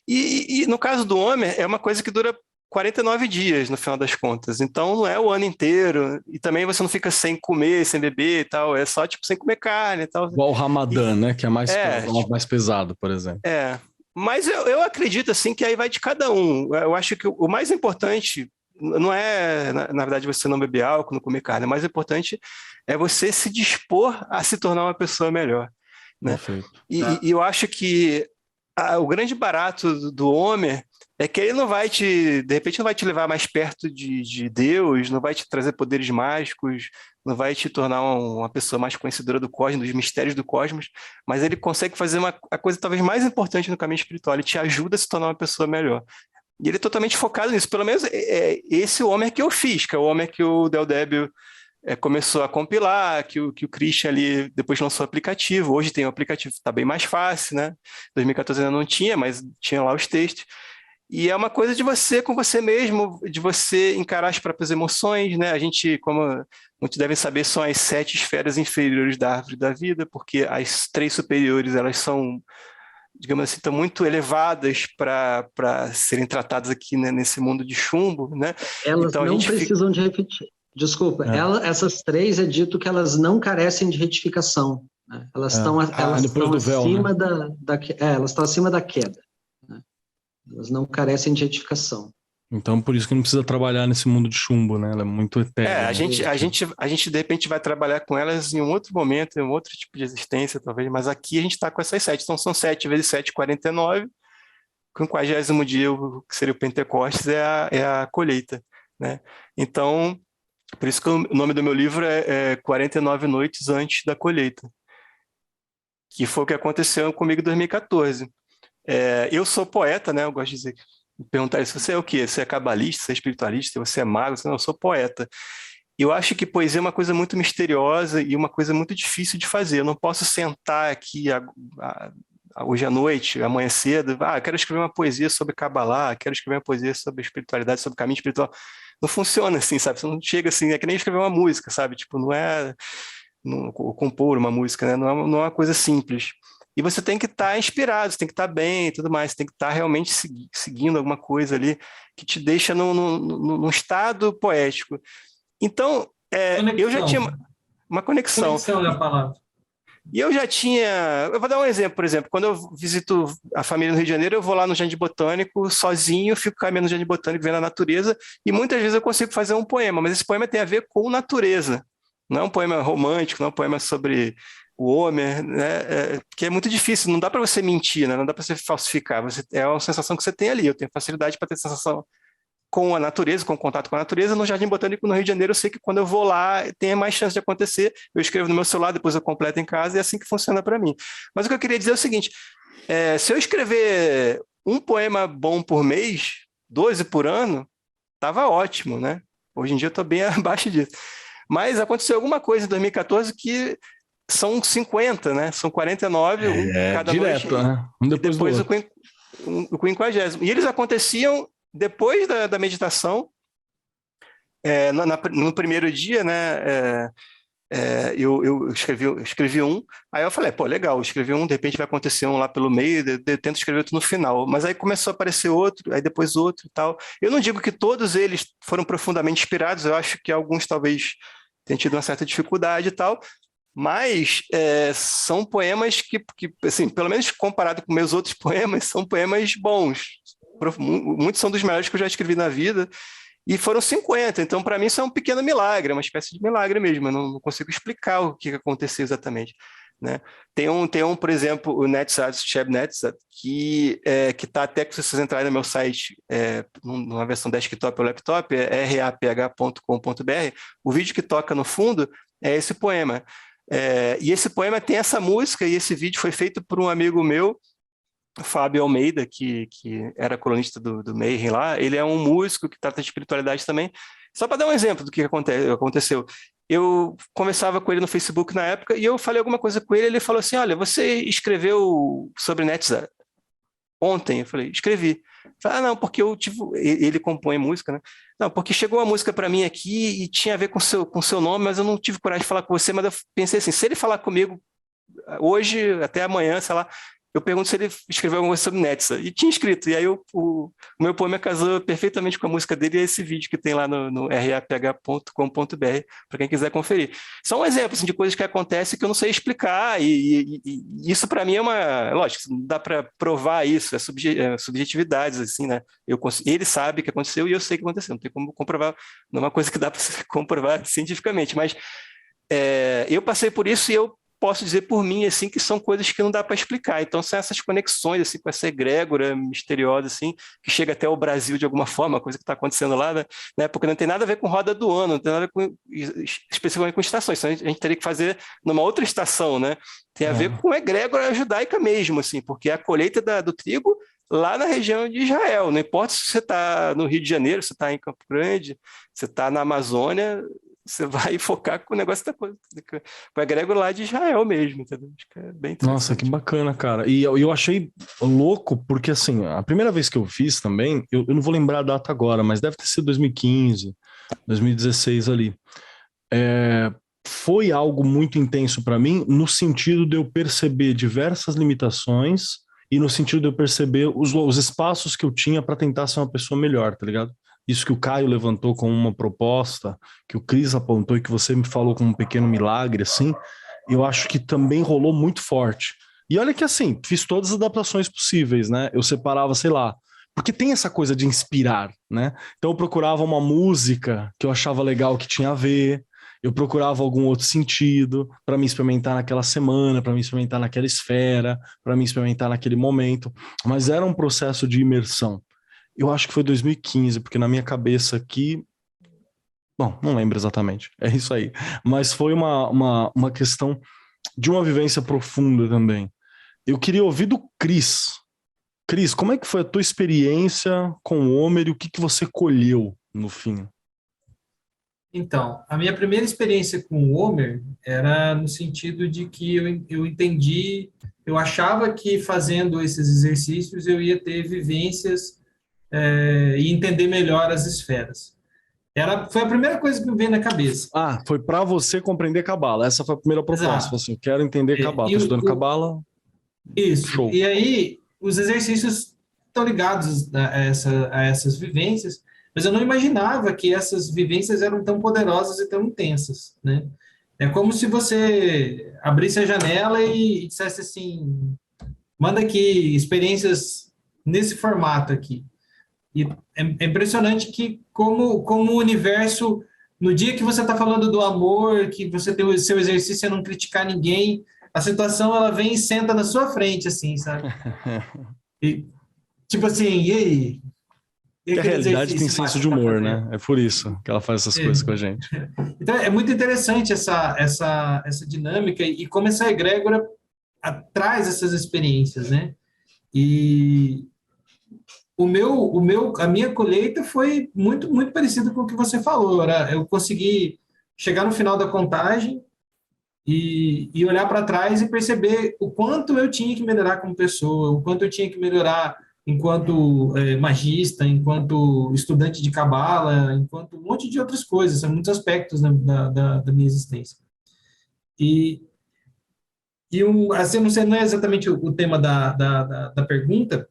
E no caso do Homer, é uma coisa que dura 49 dias, no final das contas. Então, não é o ano inteiro. E também você não fica sem comer, sem beber e tal. É só, tipo, sem comer carne e tal. Igual o Ramadã, né? Que é tipo, mais pesado, por exemplo. Mas eu acredito, assim, que aí vai de cada um. Eu acho que o mais importante não é, na verdade, você não beber álcool, não comer carne. O mais importante é você se dispor a se tornar uma pessoa melhor, né? Perfeito. E eu acho que o grande barato do Homer é que ele não vai de repente não vai te levar mais perto de Deus, não vai te trazer poderes mágicos, não vai te tornar uma pessoa mais conhecedora do cosmos, dos mistérios do cosmos, mas ele consegue fazer a coisa talvez mais importante no caminho espiritual, ele te ajuda a se tornar uma pessoa melhor. E ele é totalmente focado nisso, pelo menos esse Homer que eu fiz, que é o Homer que o Del Débio começou a compilar, que o Christian ali depois lançou o aplicativo. Hoje tem o aplicativo, está bem mais fácil, né? 2014 ainda não tinha, mas tinha lá os textos. E é uma coisa de você com você mesmo, de você encarar as próprias emoções, né? A gente, como muitos devem saber, são as 7 esferas inferiores da árvore da vida, porque as 3 superiores, elas são, digamos assim, estão muito elevadas para serem tratadas aqui, né, nesse mundo de chumbo, né? Elas então, não precisam de repetir. Desculpa, essas 3 é dito que elas não carecem de retificação, né? Elas estão acima, né? Elas estão acima da queda, né? Elas não carecem de retificação. Então, por isso que não precisa trabalhar nesse mundo de chumbo, né? Ela é muito eterna. A gente de repente vai trabalhar com elas em um outro momento, em um outro tipo de existência, talvez, mas aqui a gente está com essas 7. Então, são 7 vezes 7, 49. Com o 40º dia, que seria o Pentecostes, é a colheita, né? Então, por isso que o nome do meu livro é 49 Noites Antes da Colheita, que foi o que aconteceu comigo em 2014. Eu sou poeta, né? Eu gosto de dizer, perguntar se você é o quê? Você é cabalista, você é espiritualista, você é mago? Não, eu sou poeta. Eu acho que poesia é uma coisa muito misteriosa e uma coisa muito difícil de fazer. Eu não posso sentar aqui hoje à noite, amanhã cedo, quero escrever uma poesia sobre Kabbalah, quero escrever uma poesia sobre espiritualidade, sobre caminho espiritual. Não funciona assim, sabe? Você não chega assim, é que nem escrever uma música, sabe? Tipo, não é compor uma música, né? Não é uma coisa simples. E você tem que estar inspirado, você tem que estar bem e tudo mais, você tem que estar realmente seguindo alguma coisa ali que te deixa num estado poético. Então, eu já tinha uma conexão. Conexão é a palavra. E eu já tinha... Eu vou dar um exemplo, por exemplo. Quando eu visito a família no Rio de Janeiro, eu vou lá no Jardim Botânico sozinho, fico caminhando no Jardim Botânico, vendo a natureza, e muitas vezes eu consigo fazer um poema, mas esse poema tem a ver com natureza. Não é um poema romântico, não é um poema sobre o Homer, né? Que é muito difícil, não dá para você mentir, né? Não dá para você falsificar. É uma sensação que você tem ali. Eu tenho facilidade para ter sensação com a natureza, com o contato com a natureza. No Jardim Botânico, no Rio de Janeiro, eu sei que quando eu vou lá, tem mais chance de acontecer. Eu escrevo no meu celular, depois eu completo em casa, e é assim que funciona para mim. Mas o que eu queria dizer é o seguinte, se eu escrever um poema bom por mês, 12 por ano, estava ótimo, né? Hoje em dia eu estou bem abaixo disso. Mas aconteceu alguma coisa em 2014 que são 50, né? São 49, cada direto, noite. Né? Um depois o 50º. E eles aconteciam depois da meditação, no primeiro dia, né? Eu escrevi um, aí eu falei, pô, legal, eu escrevi um, de repente vai acontecer um lá pelo meio, eu tento escrever outro no final, mas aí começou a aparecer outro, aí depois outro e tal. Eu não digo que todos eles foram profundamente inspirados, eu acho que alguns talvez tenham tido uma certa dificuldade e tal, mas são poemas que, assim, pelo menos comparado com meus outros poemas, são poemas bons. Muitos são dos melhores que eu já escrevi na vida, e foram 50, então para mim isso é um pequeno milagre, uma espécie de milagre mesmo, eu não consigo explicar o que aconteceu exatamente, né? Tem um, por exemplo, o Netzat, Sheb Netzat, que está até, se vocês entrarem no meu site, numa versão desktop ou laptop, é raph.com.br, o vídeo que toca no fundo é esse poema. E esse poema tem essa música, e esse vídeo foi feito por um amigo meu, Fábio Almeida, que era colunista do Mayhem lá. Ele é um músico que trata de espiritualidade também. Só para dar um exemplo do que aconteceu. Eu conversava com ele no Facebook na época, e eu falei alguma coisa com ele, ele falou assim, olha, você escreveu sobre Netzat ontem. Eu falei, escrevi. Falei, não, porque ele compõe música, né? Não, porque chegou uma música para mim aqui e tinha a ver com seu nome, mas eu não tive coragem de falar com você, mas eu pensei assim, se ele falar comigo hoje, até amanhã, sei lá, eu pergunto se ele escreveu alguma coisa sobre Netza. E tinha escrito. E aí o meu poema casou perfeitamente com a música dele e esse vídeo que tem lá no raph.com.br, para quem quiser conferir. São um exemplo assim, de coisas que acontecem que eu não sei explicar. E isso para mim é uma... Lógico, não dá para provar isso, é subjetividades, assim, né? Ele sabe o que aconteceu e eu sei o que aconteceu. Não tem como comprovar, não é uma coisa que dá para comprovar cientificamente. Mas eu passei por isso e eu posso dizer por mim, assim, que são coisas que não dá para explicar. Então, são essas conexões, assim, com essa egrégora misteriosa, assim, que chega até o Brasil de alguma forma, coisa que está acontecendo lá, né? Porque não tem nada a ver com roda do ano, não tem nada a ver especificamente com estações. Então, a gente teria que fazer numa outra estação, né? Tem a ver com egrégora judaica mesmo, assim, porque a colheita do trigo lá na região de Israel. Não importa se você está no Rio de Janeiro, se você está em Campo Grande, se você está na Amazônia, você vai focar com o negócio com a egrégora lá de Israel mesmo, entendeu? Acho que é bem interessante. Nossa, que bacana, cara. E eu achei louco, porque assim, a primeira vez que eu fiz também, eu não vou lembrar a data agora, mas deve ter sido 2015, 2016 ali. Foi algo muito intenso para mim, no sentido de eu perceber diversas limitações e no sentido de eu perceber os espaços que eu tinha para tentar ser uma pessoa melhor, tá ligado? Isso que o Caio levantou como uma proposta, que o Cris apontou e que você me falou como um pequeno milagre, assim, eu acho que também rolou muito forte. E olha que assim, fiz todas as adaptações possíveis, né? Eu separava, sei lá, porque tem essa coisa de inspirar, né? Então eu procurava uma música que eu achava legal que tinha a ver, eu procurava algum outro sentido para me experimentar naquela semana, para me experimentar naquela esfera, para me experimentar naquele momento, mas era um processo de imersão. Eu acho que foi 2015, porque na minha cabeça aqui... Bom, não lembro exatamente. É isso aí. Mas foi uma questão de uma vivência profunda também. Eu queria ouvir do Cris. Cris, como é que foi a tua experiência com o Homer e o que você colheu no fim? Então, a minha primeira experiência com o Homer era no sentido de que eu entendi, eu achava que fazendo esses exercícios eu ia ter vivências e entender melhor as esferas. Foi a primeira coisa que me veio na cabeça. Ah, foi para você compreender Cabala. Essa foi a primeira proposta. Assim, eu quero entender Cabala. Estou estudando Cabala. Isso. Show. E aí, os exercícios estão ligados a essas vivências, mas eu não imaginava que essas vivências eram tão poderosas e tão intensas, né? É como se você abrisse a janela e dissesse assim, manda aqui experiências nesse formato aqui. E é impressionante que como o universo, no dia que você está falando do amor, que você tem o seu exercício é não criticar ninguém, a situação ela vem e senta na sua frente, assim, sabe? E, tipo assim, e aí? Porque a realidade tem senso de humor, né? É por isso que ela faz essas coisas com a gente. Então, é muito interessante essa dinâmica e como essa egrégora traz essas experiências, né? E a minha colheita foi muito, muito parecida com o que você falou. Eu consegui chegar no final da contagem e olhar para trás e perceber o quanto eu tinha que melhorar como pessoa, o quanto eu tinha que melhorar enquanto magista, enquanto estudante de cabala, enquanto um monte de outras coisas, são muitos aspectos da minha existência. Assim, não sei, não é exatamente o tema da pergunta,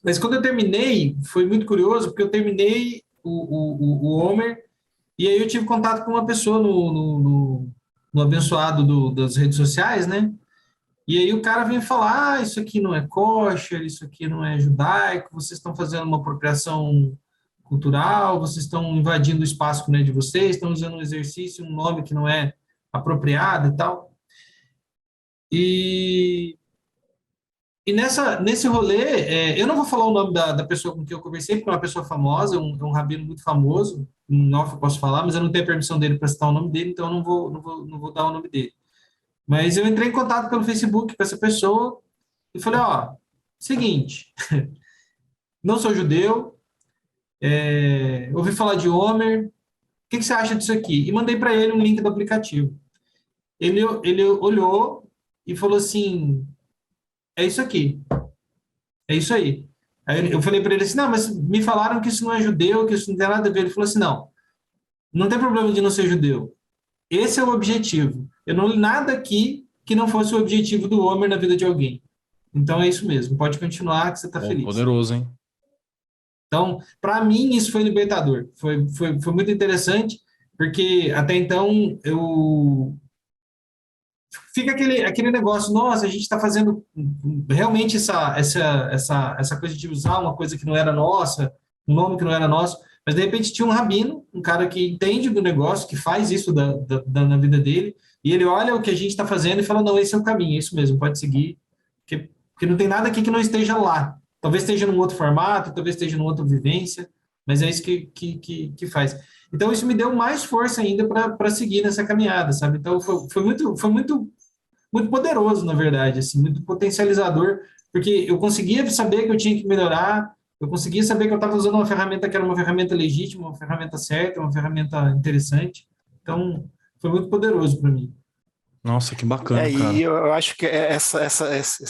mas quando eu terminei, foi muito curioso, porque eu terminei o Homer, e aí eu tive contato com uma pessoa no abençoado das redes sociais, né? E aí o cara vem falar, isso aqui não é kosher, isso aqui não é judaico, vocês estão fazendo uma apropriação cultural, vocês estão invadindo o espaço que não é de vocês, estão usando um exercício, um nome que não é apropriado e tal. E nesse rolê, eu não vou falar o nome da pessoa com quem eu conversei, porque é uma pessoa famosa, um rabino muito famoso, não eu posso falar, mas eu não tenho a permissão dele para citar o nome dele, então eu não vou dar o nome dele. Mas eu entrei em contato pelo Facebook com essa pessoa e falei, seguinte, não sou judeu, ouvi falar de Homer, o que você acha disso aqui? E mandei para ele um link do aplicativo. Ele olhou e falou assim, é isso aqui. É isso aí. Aí eu falei para ele assim, não, mas me falaram que isso não é judeu, que isso não tem nada a ver. Ele falou assim, não tem problema de não ser judeu. Esse é o objetivo. Eu não li nada aqui que não fosse o objetivo do Homer na vida de alguém. Então é isso mesmo. Pode continuar que você está Bom, feliz. poderoso, hein? Então, para mim, isso foi libertador. Foi muito interessante, porque até então eu fica aquele negócio, nossa, a gente está fazendo realmente essa coisa de usar uma coisa que não era nossa, um nome que não era nosso, mas de repente tinha um rabino, um cara que entende do negócio, que faz isso na vida dele, e ele olha o que a gente está fazendo e fala, não, esse é o caminho, é isso mesmo, pode seguir, porque não tem nada aqui que não esteja lá. Talvez esteja num outro formato, talvez esteja numa outra vivência, mas é isso que faz. Então, isso me deu mais força ainda para seguir nessa caminhada, sabe? Então, foi muito poderoso, na verdade, assim, muito potencializador, porque eu conseguia saber que eu tinha que melhorar, eu conseguia saber que eu estava usando uma ferramenta que era uma ferramenta legítima, uma ferramenta certa, uma ferramenta interessante. Então, foi muito poderoso para mim. Nossa, que bacana, E cara. eu acho que esse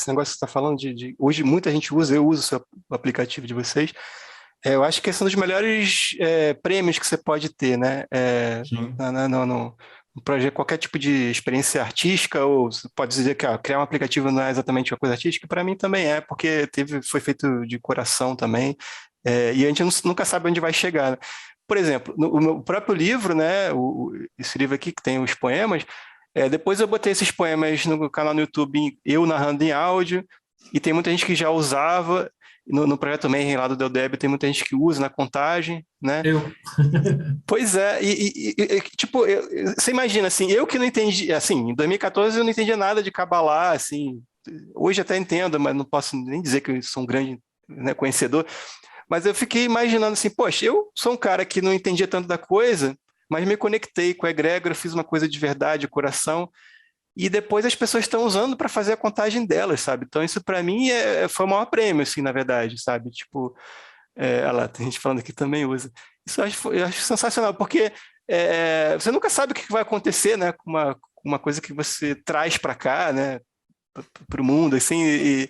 negócio que você está falando hoje muita gente usa, eu uso o aplicativo de vocês. Eu acho que esse é um dos melhores prêmios que você pode ter, né? Sim. No projeto, qualquer tipo de experiência artística, ou você pode dizer que criar um aplicativo não é exatamente uma coisa artística, para mim também é, porque foi feito de coração também, e a gente nunca sabe onde vai chegar, né? Por exemplo, no meu próprio livro, né, esse livro aqui que tem os poemas, depois eu botei esses poemas no canal no YouTube, eu narrando em áudio, e tem muita gente que já usava. No projeto também, lá do Del Deb, tem muita gente que usa na contagem, né? Pois é, tipo, você imagina, assim, eu que não entendi, assim, em 2014 eu não entendia nada de Kabbalah, assim, hoje até entendo, mas não posso nem dizer que eu sou um grande, né, conhecedor, mas eu fiquei imaginando assim, poxa, eu sou um cara que não entendia tanto da coisa, mas me conectei com a egrégora, fiz uma coisa de verdade, coração, e depois as pessoas estão usando para fazer a contagem delas, sabe? Então isso para mim foi o maior prêmio, assim, na verdade, sabe? Tipo, olha lá, tem gente falando que também usa. Isso eu acho sensacional, porque você nunca sabe o que vai acontecer, né? Com uma coisa que você traz para cá, né? Para o mundo, assim,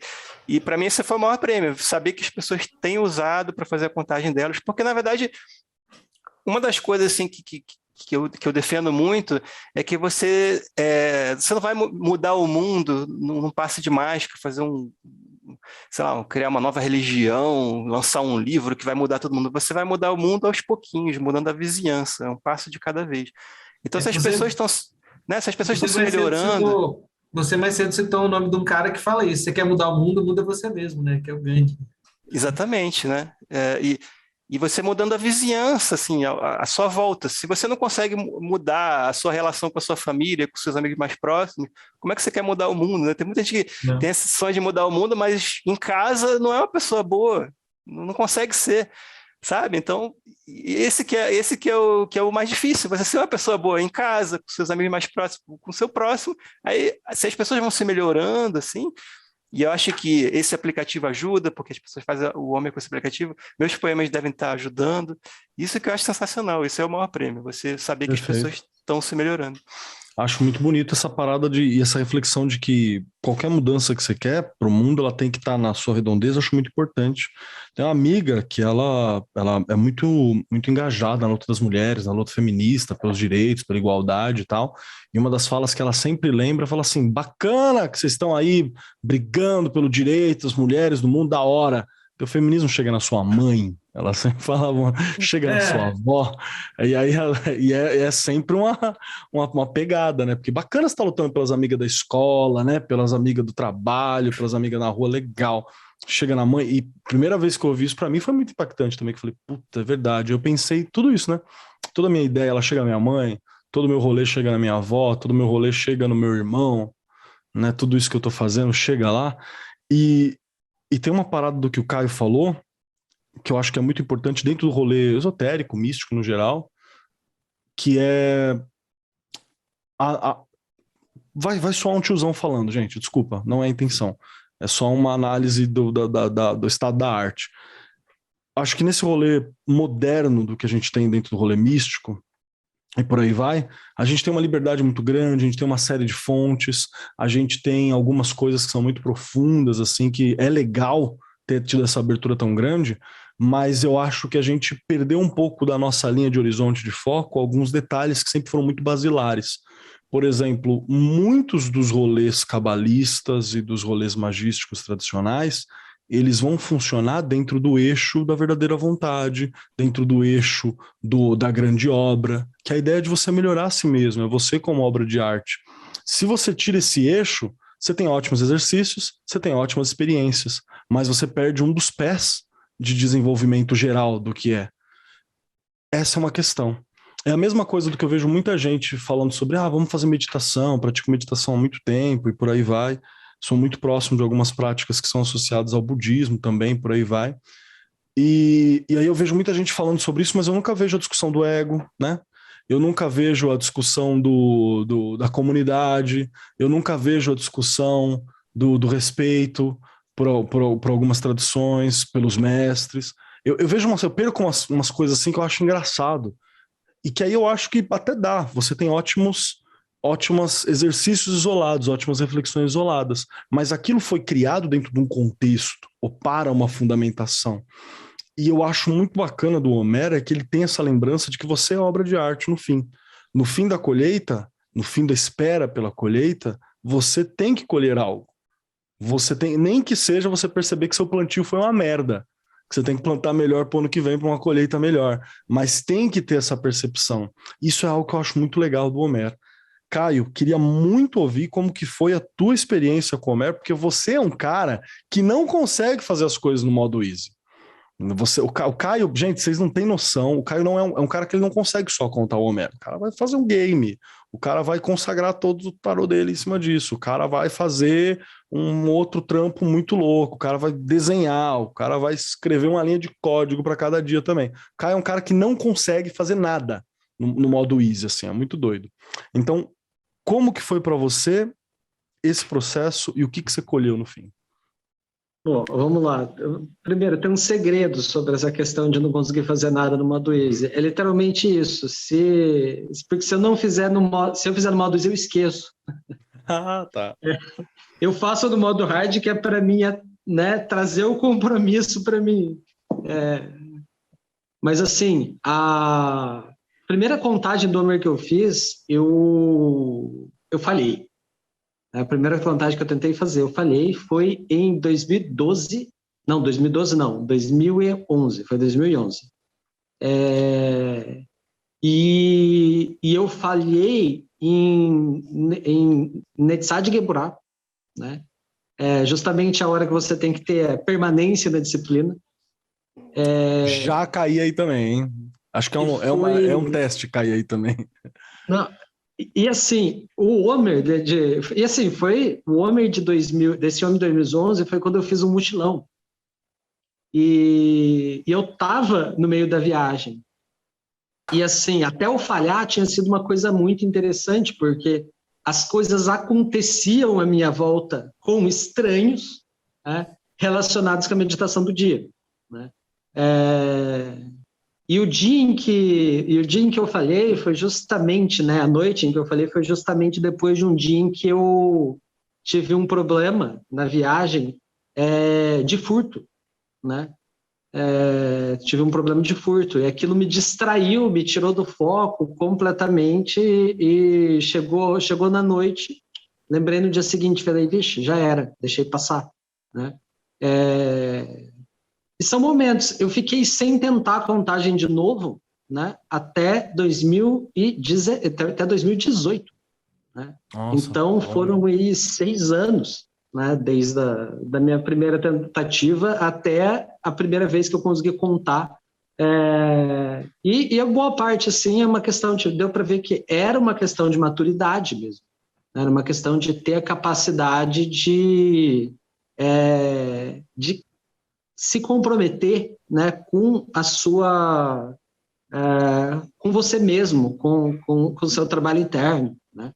e para mim esse foi o maior prêmio, saber que as pessoas têm usado para fazer a contagem delas, porque na verdade uma das coisas assim que eu defendo muito é que você não vai mudar o mundo num passe de mágica, fazer sei lá, criar uma nova religião, lançar um livro que vai mudar todo mundo. Você vai mudar o mundo aos pouquinhos, mudando a vizinhança, é um passo de cada vez. Então, se as pessoas estão, né, se as pessoas estão se melhorando... Você mais cedo citou o nome de um cara que fala isso. Você quer mudar o mundo, muda você mesmo, né? Que é o Gandhi. Exatamente, né? E você mudando a vizinhança, assim, a sua volta. Se você não consegue mudar a sua relação com a sua família, com seus amigos mais próximos, como é que você quer mudar o mundo, né? Tem muita gente que tem esse sonho de mudar o mundo, mas em casa não é uma pessoa boa, não consegue ser, sabe? Então, esse que é o mais difícil, você ser uma pessoa boa em casa, com seus amigos mais próximos, com o seu próximo. Aí, se as pessoas vão se melhorando, assim... E eu acho que esse aplicativo ajuda, porque as pessoas fazem o homem com esse aplicativo. Meus poemas devem estar ajudando. Isso que eu acho sensacional. Isso é o maior prêmio. Você saber que as pessoas estão se melhorando. Acho muito bonito essa parada e essa reflexão de que qualquer mudança que você quer para o mundo, ela tem que estar na sua redondeza. Acho muito importante. Tem uma amiga que ela é muito, muito engajada na luta das mulheres, na luta feminista, pelos direitos, pela igualdade e tal. E uma das falas que ela sempre lembra, fala assim, bacana que vocês estão aí brigando pelo direito das mulheres do mundo, da hora. O feminismo chega na sua mãe, ela sempre falava, chega na sua avó, e aí é sempre uma pegada, né? Porque bacana você estar lutando pelas amigas da escola, né? Pelas amigas do trabalho, pelas amigas na rua, legal. Chega na mãe, e primeira vez que eu ouvi isso pra mim foi muito impactante também, que eu falei, puta, é verdade. Eu pensei tudo isso, né? Toda a minha ideia, ela chega na minha mãe, todo o meu rolê chega na minha avó, todo o meu rolê chega no meu irmão, né? Tudo isso que eu tô fazendo chega lá, e tem uma parada do que o Caio falou, que eu acho que é muito importante dentro do rolê esotérico, místico no geral, que é... Vai soar um tiozão falando, gente, desculpa, não é a intenção. É só uma análise do estado da arte. Acho que nesse rolê moderno do que a gente tem dentro do rolê místico, e por aí vai, a gente tem uma liberdade muito grande, a gente tem uma série de fontes, a gente tem algumas coisas que são muito profundas, assim, que é legal ter tido essa abertura tão grande, mas eu acho que a gente perdeu um pouco da nossa linha de horizonte de foco alguns detalhes que sempre foram muito basilares. Por exemplo, muitos dos rolês cabalistas e dos rolês magísticos tradicionais, eles vão funcionar dentro do eixo da verdadeira vontade, dentro do eixo da grande obra, que a ideia é de você melhorar a si mesmo, é você como obra de arte. Se você tira esse eixo, você tem ótimos exercícios, você tem ótimas experiências, mas você perde um dos pés de desenvolvimento geral do que é. Essa é uma questão. É a mesma coisa do que eu vejo muita gente falando sobre, vamos fazer meditação, pratico meditação há muito tempo e por aí vai. Sou muito próximo de algumas práticas que são associadas ao budismo também, por aí vai. E aí eu vejo muita gente falando sobre isso, mas eu nunca vejo a discussão do ego, né? Eu nunca vejo a discussão da comunidade, eu nunca vejo a discussão do respeito por algumas tradições, pelos mestres. Eu vejo eu perco umas coisas assim que eu acho engraçado. E que aí eu acho que até dá. Você tem ótimos exercícios isolados, ótimas reflexões isoladas. Mas aquilo foi criado dentro de um contexto, ou para uma fundamentação. E eu acho muito bacana do Homero é que ele tem essa lembrança de que você é obra de arte no fim. No fim da colheita, no fim da espera pela colheita, você tem que colher algo. Você tem, nem que seja você perceber que seu plantio foi uma merda, que você tem que plantar melhor para o ano que vem para uma colheita melhor. Mas tem que ter essa percepção. Isso é algo que eu acho muito legal do Homero. Caio, queria muito ouvir como que foi a tua experiência com o Homero, porque você é um cara que não consegue fazer as coisas no modo easy. O Caio, gente, vocês não têm noção, o Caio não é um cara que ele não consegue só contar o Homero. O cara vai fazer um game, o cara vai consagrar todo o tarô dele em cima disso, o cara vai fazer um outro trampo muito louco, o cara vai desenhar, o cara vai escrever uma linha de código para cada dia também. O Caio é um cara que não consegue fazer nada no modo easy, assim, é muito doido. Então, como que foi para você esse processo e o que você colheu no fim? Bom, vamos lá. Primeiro, tem um segredo sobre essa questão de não conseguir fazer nada no modo easy. É literalmente isso. Porque se eu fizer no modo easy, eu esqueço. Tá. Eu faço no modo hard, que é para mim, né, trazer o compromisso para mim. Mas assim, a primeira contagem do Homer que eu fiz, eu falhei. A primeira contagem que eu tentei fazer, eu falhei, foi em 2012. Não, 2012 não, 2011. Foi 2011. E eu falhei em Netzad Geburah, né? Justamente a hora que você tem que ter permanência na disciplina. Já caí aí também, hein? Acho que é um teste cair aí também. Não, e assim, o Homer foi o Homer desse Homer de 2011 foi quando eu fiz um mochilão. E eu estava no meio da viagem. E assim, até o falhar tinha sido uma coisa muito interessante, porque as coisas aconteciam à minha volta com estranhos, né, relacionados com a meditação do dia, né? E o dia em que eu falhei foi justamente, né, a noite em que eu falhei foi justamente depois de um dia em que eu tive um problema na viagem de furto, né? Tive um problema de furto e aquilo me distraiu, me tirou do foco completamente e chegou na noite, lembrei no dia seguinte, falei, vixe, já era, deixei passar, né? E são momentos, eu fiquei sem tentar a contagem de novo, né, até 2018, né? Nossa, então foram aí 6 anos, né, desde da minha primeira tentativa até a primeira vez que eu consegui contar. E a boa parte, assim, é uma questão deu para ver que era uma questão de maturidade mesmo, né? Era uma questão de ter a capacidade de se comprometer, né, com a sua, com você mesmo, com o seu trabalho interno, né?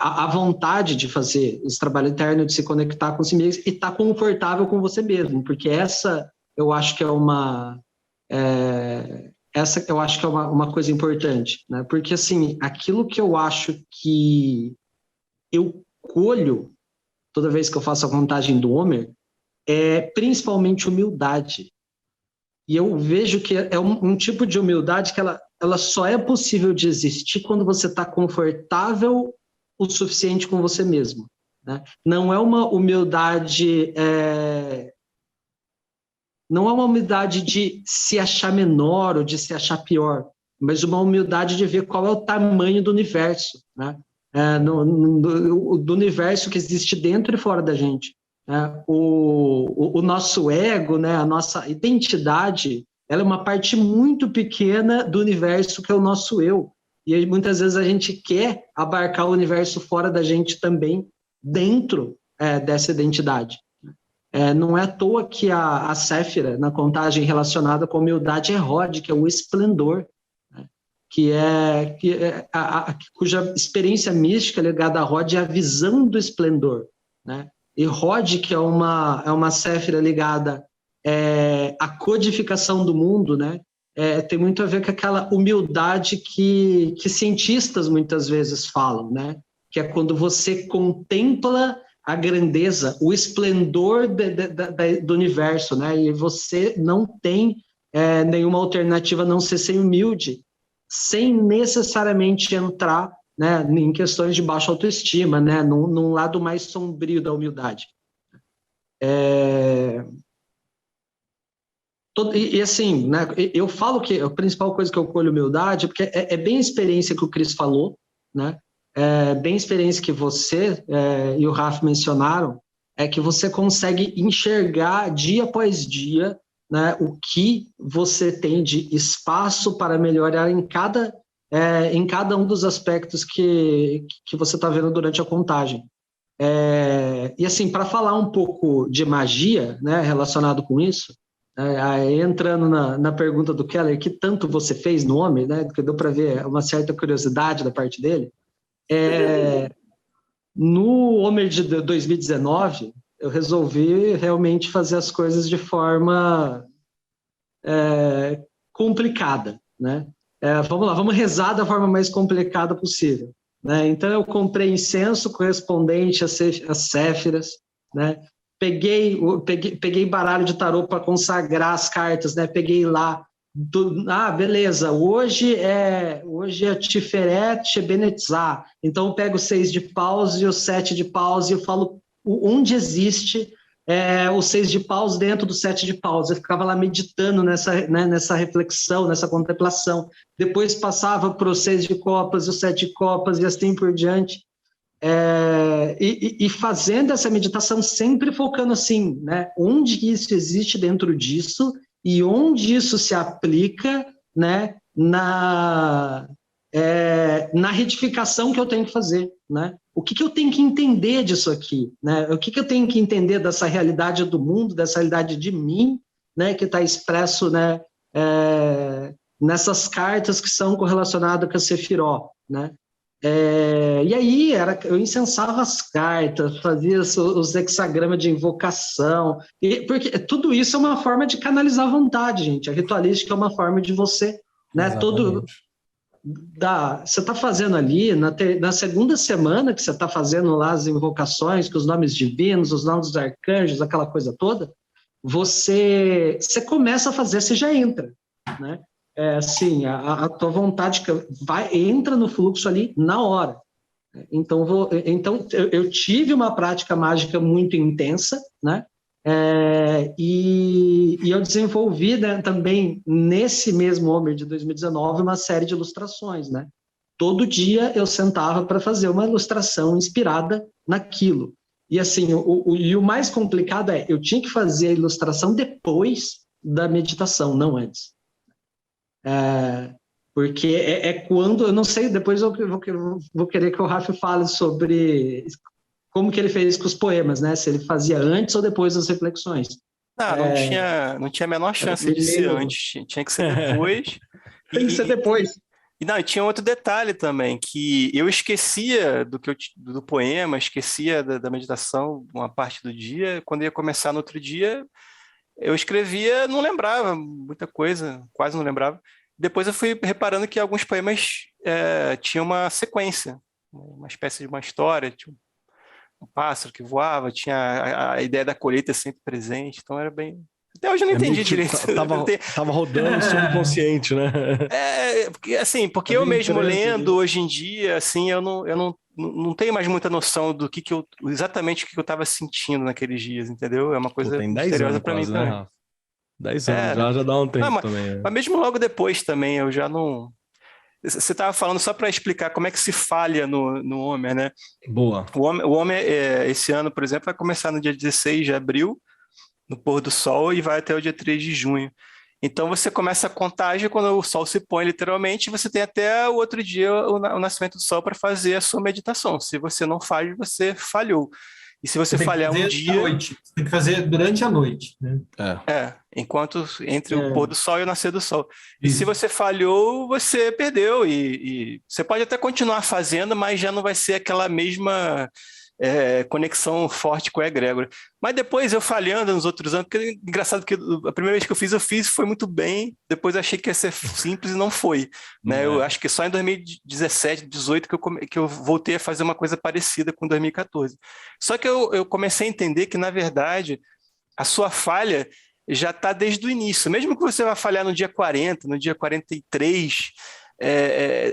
A vontade de fazer esse trabalho interno, de se conectar com si mesmo e estar confortável com você mesmo, porque essa eu acho que é uma coisa importante, né? Porque assim, aquilo que eu acho que eu colho toda vez que eu faço a contagem do Homer é principalmente humildade. E eu vejo que é um tipo de humildade que ela só é possível de existir quando você está confortável o suficiente com você mesmo, né? Não é uma humildade... não é uma humildade de se achar menor ou de se achar pior, mas uma humildade de ver qual é o tamanho do universo, né? Do universo que existe dentro e fora da gente. O nosso ego, né, a nossa identidade, ela é uma parte muito pequena do universo que é o nosso eu. E aí, muitas vezes a gente quer abarcar o universo fora da gente também, dentro dessa identidade. Não é à toa que a Séfira, na contagem relacionada com a humildade, é Rod, que é o esplendor, né? Cuja experiência mística ligada a Rod é a visão do esplendor, né? E Rod, que é uma Séfira ligada à codificação do mundo, né? Tem muito a ver com aquela humildade que cientistas muitas vezes falam, né? Que é quando você contempla a grandeza, o esplendor do universo, né? E você não tem nenhuma alternativa a não ser humilde, sem necessariamente entrar, né, em questões de baixa autoestima, né, num lado mais sombrio da humildade. E assim, né, eu falo que a principal coisa que eu colho humildade é porque é bem a experiência que o Cris falou, né, bem a experiência que você e o Rafa mencionaram, é que você consegue enxergar dia após dia, né, o que você tem de espaço para melhorar em cada um dos aspectos que você está vendo durante a contagem. E assim, para falar um pouco de magia, né, relacionado com isso, entrando na pergunta do Keller, que tanto você fez no homem, né, que deu para ver uma certa curiosidade da parte dele, no Homer de 2019, eu resolvi realmente fazer as coisas de forma complicada, né? Vamos lá, vamos rezar da forma mais complicada possível, né? Então eu comprei incenso correspondente às Séfiras, né? Peguei baralho de tarô para consagrar as cartas, né? Peguei lá, beleza, hoje é Tiferet Shebenetzah, então eu pego o 6 de paus e o 7 de paus e eu falo onde existe o 6 de paus dentro do 7 de paus. Eu ficava lá meditando nessa reflexão, nessa contemplação. Depois passava para o 6 de copas e o 7 de copas e assim por diante. E fazendo essa meditação, sempre focando assim, né? Onde isso existe dentro disso e onde isso se aplica, né? Na retificação que eu tenho que fazer, né? O que eu tenho que entender disso aqui, né? O que eu tenho que entender dessa realidade do mundo, dessa realidade de mim, né? Que está expresso, né? Nessas cartas que são correlacionadas com a Sefiró, né? E aí eu incensava as cartas, fazia os hexagramas de invocação, porque tudo isso é uma forma de canalizar a vontade, gente. A ritualística é uma forma de você, né? Você está fazendo ali, na segunda semana que você está fazendo lá as invocações, com os nomes divinos, os nomes dos arcanjos, aquela coisa toda, você começa a fazer, você já entra, né? Assim, a tua vontade entra no fluxo ali na hora. Então eu tive uma prática mágica muito intensa, né? E eu desenvolvi, né, também nesse mesmo Homer de 2019 uma série de ilustrações, né? Todo dia eu sentava para fazer uma ilustração inspirada naquilo. E assim, o mais complicado eu tinha que fazer a ilustração depois da meditação, não antes. Porque quando, eu não sei, depois eu vou querer que o Rafa fale sobre como que ele fez com os poemas, né? Se ele fazia antes ou depois das reflexões. Não tinha a menor chance de ser antes, tinha que ser depois. Tem que ser depois. E tinha outro detalhe também, que eu esquecia do poema, esquecia da meditação uma parte do dia, quando ia começar no outro dia, eu escrevia, não lembrava muita coisa, quase não lembrava. Depois eu fui reparando que alguns poemas tinham uma sequência, uma espécie de uma história, um pássaro que voava, tinha a ideia da colheita sempre presente, então era bem... Até hoje eu não entendi direito. Tava rodando o subconsciente, né? Porque eu mesmo lendo hoje em dia, assim, eu não tenho mais muita noção do que eu exatamente o que eu estava sentindo naqueles dias, entendeu? É uma coisa misteriosa para mim também. Né, 10 anos, já dá um tempo também. Mas mesmo logo depois também, eu já não... Você estava falando só para explicar como é que se falha no Homer, né? Boa. O Homer, esse ano, por exemplo, vai começar no dia 16 de abril, no pôr do sol, e vai até o dia 3 de junho. Então você começa a contagem quando o sol se põe, literalmente, você tem até o outro dia o nascimento do sol para fazer a sua meditação. Se você não faz, você falhou. E se você falhar um dia... Você tem que fazer durante a noite, né? Entre o pôr do sol e o nascer do sol. E se você falhou, você perdeu. E você pode até continuar fazendo, mas já não vai ser aquela mesma conexão forte com a egrégora. Mas depois eu falhando nos outros anos, porque é engraçado que a primeira vez que eu fiz foi muito bem, depois eu achei que ia ser simples e não foi. Né? Eu acho que só em 2017, 2018 que eu voltei a fazer uma coisa parecida com 2014. Só que eu comecei a entender que, na verdade, a sua falha já está desde o início. Mesmo que você vá falhar no dia 40, no dia 43,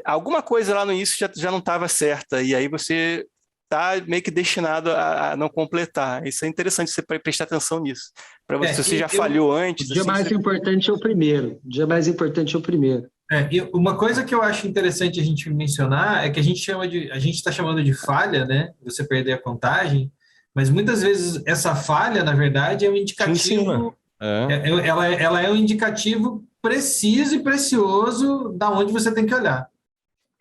alguma coisa lá no início já não estava certa, e aí você está meio que destinado a não completar. Isso é interessante você prestar atenção nisso. Para você, se você já falhou antes... O dia mais importante é o primeiro. E uma coisa que eu acho interessante a gente mencionar é que a gente está chamando de falha, né? Você perder a contagem, mas muitas vezes essa falha, na verdade, é um indicativo... Ela é um indicativo preciso e precioso da onde você tem que olhar.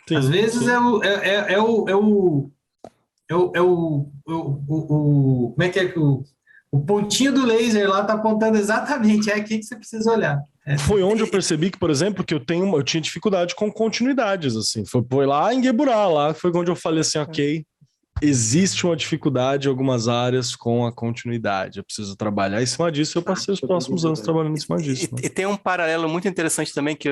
Sim, às vezes como é que é que o pontinho do laser lá está apontando exatamente aqui que você precisa olhar. Foi onde eu percebi que, por exemplo, que eu tinha dificuldade com continuidades, assim. Foi lá em Gueburá, lá foi onde eu falei assim, ok, existe uma dificuldade em algumas áreas com a continuidade. Eu preciso trabalhar em cima disso. Eu passei os próximos anos trabalhando em cima disso. E tem um paralelo muito interessante também que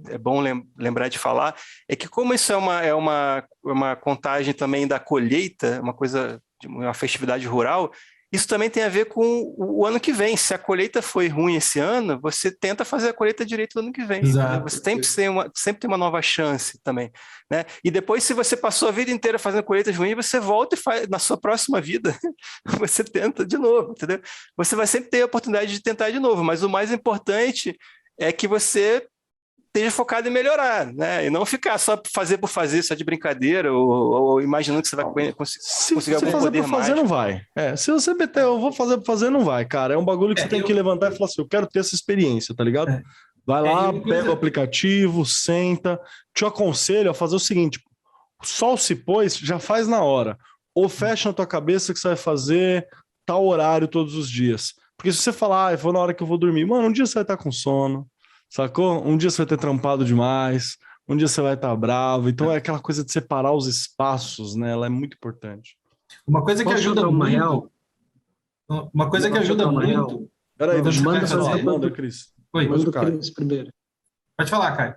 é bom lembrar de falar, é que como isso é uma contagem também da colheita, uma coisa de uma festividade rural, isso também tem a ver com o ano que vem. Se a colheita foi ruim esse ano, você tenta fazer a colheita direito no ano que vem. Exato. Você sempre tem uma nova chance também. Né? E depois, se você passou a vida inteira fazendo colheitas ruins, você volta e faz, na sua próxima vida, você tenta de novo, entendeu? Você vai sempre ter a oportunidade de tentar de novo, mas o mais importante é que você esteja focado em melhorar, né? E não ficar só por fazer, só de brincadeira, ou imaginando que você vai conseguir algum poder mais. Se você fazer, não vai. Se você meter, eu vou fazer por fazer, não vai, cara. É um bagulho que você tem que levantar e falar assim, eu quero ter essa experiência, tá ligado? Vai lá, pega o aplicativo, senta. Te aconselho a fazer o seguinte, o sol se pôs, já faz na hora. Ou fecha na tua cabeça que você vai fazer tal horário todos os dias. Porque se você falar, eu vou na hora que eu vou dormir, mano, um dia você vai estar com sono, sacou? Um dia você vai ter trampado demais, um dia você vai estar bravo. Então é aquela coisa de separar os espaços, né? Ela é muito importante. Uma coisa que ajuda muito... Uma coisa que ajuda muito... Peraí, deixa eu fazer. Manda, Cris. Manda o Cris primeiro. Pode falar, Caio.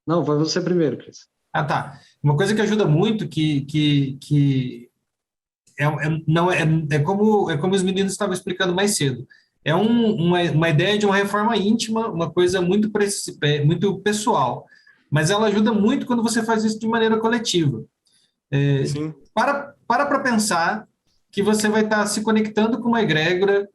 Não, vai você primeiro, Cris. Ah, tá. Uma coisa que ajuda muito, é como os meninos estavam explicando mais cedo. É uma ideia de uma reforma íntima, uma coisa muito pessoal. Mas ela ajuda muito quando você faz isso de maneira coletiva. Sim. Para pensar que você vai estar se conectando com uma egrégora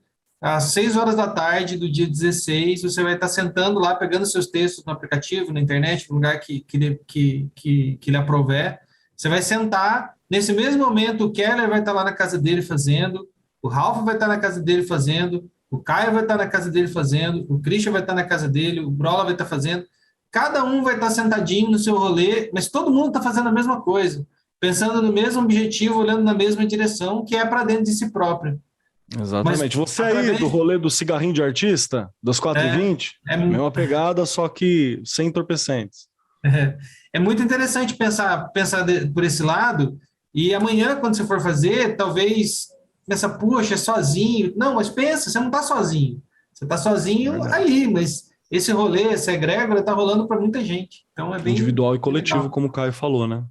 às 6 horas da tarde do dia 16, você vai estar sentando lá, pegando seus textos no aplicativo, na internet, no lugar que lhe aprouver. Você vai sentar, nesse mesmo momento o Keller vai estar lá na casa dele fazendo, o Ralph vai estar na casa dele fazendo, o Caio vai estar na casa dele fazendo, o Christian vai estar na casa dele, o Brola vai estar fazendo. Cada um vai estar sentadinho no seu rolê, mas todo mundo está fazendo a mesma coisa, pensando no mesmo objetivo, olhando na mesma direção, que é para dentro de si próprio. Exatamente. Mas, você aí do rolê do cigarrinho de artista, das 4h20, mesma pegada, só que sem entorpecentes. É muito interessante pensar por esse lado, e amanhã, quando você for fazer, talvez pensa, puxa, é sozinho. Não, mas pensa, você não está sozinho. Você está sozinho ali, mas esse rolê, essa egrégora está rolando para muita gente. Então é bem individual e coletivo, como o Caio falou, né?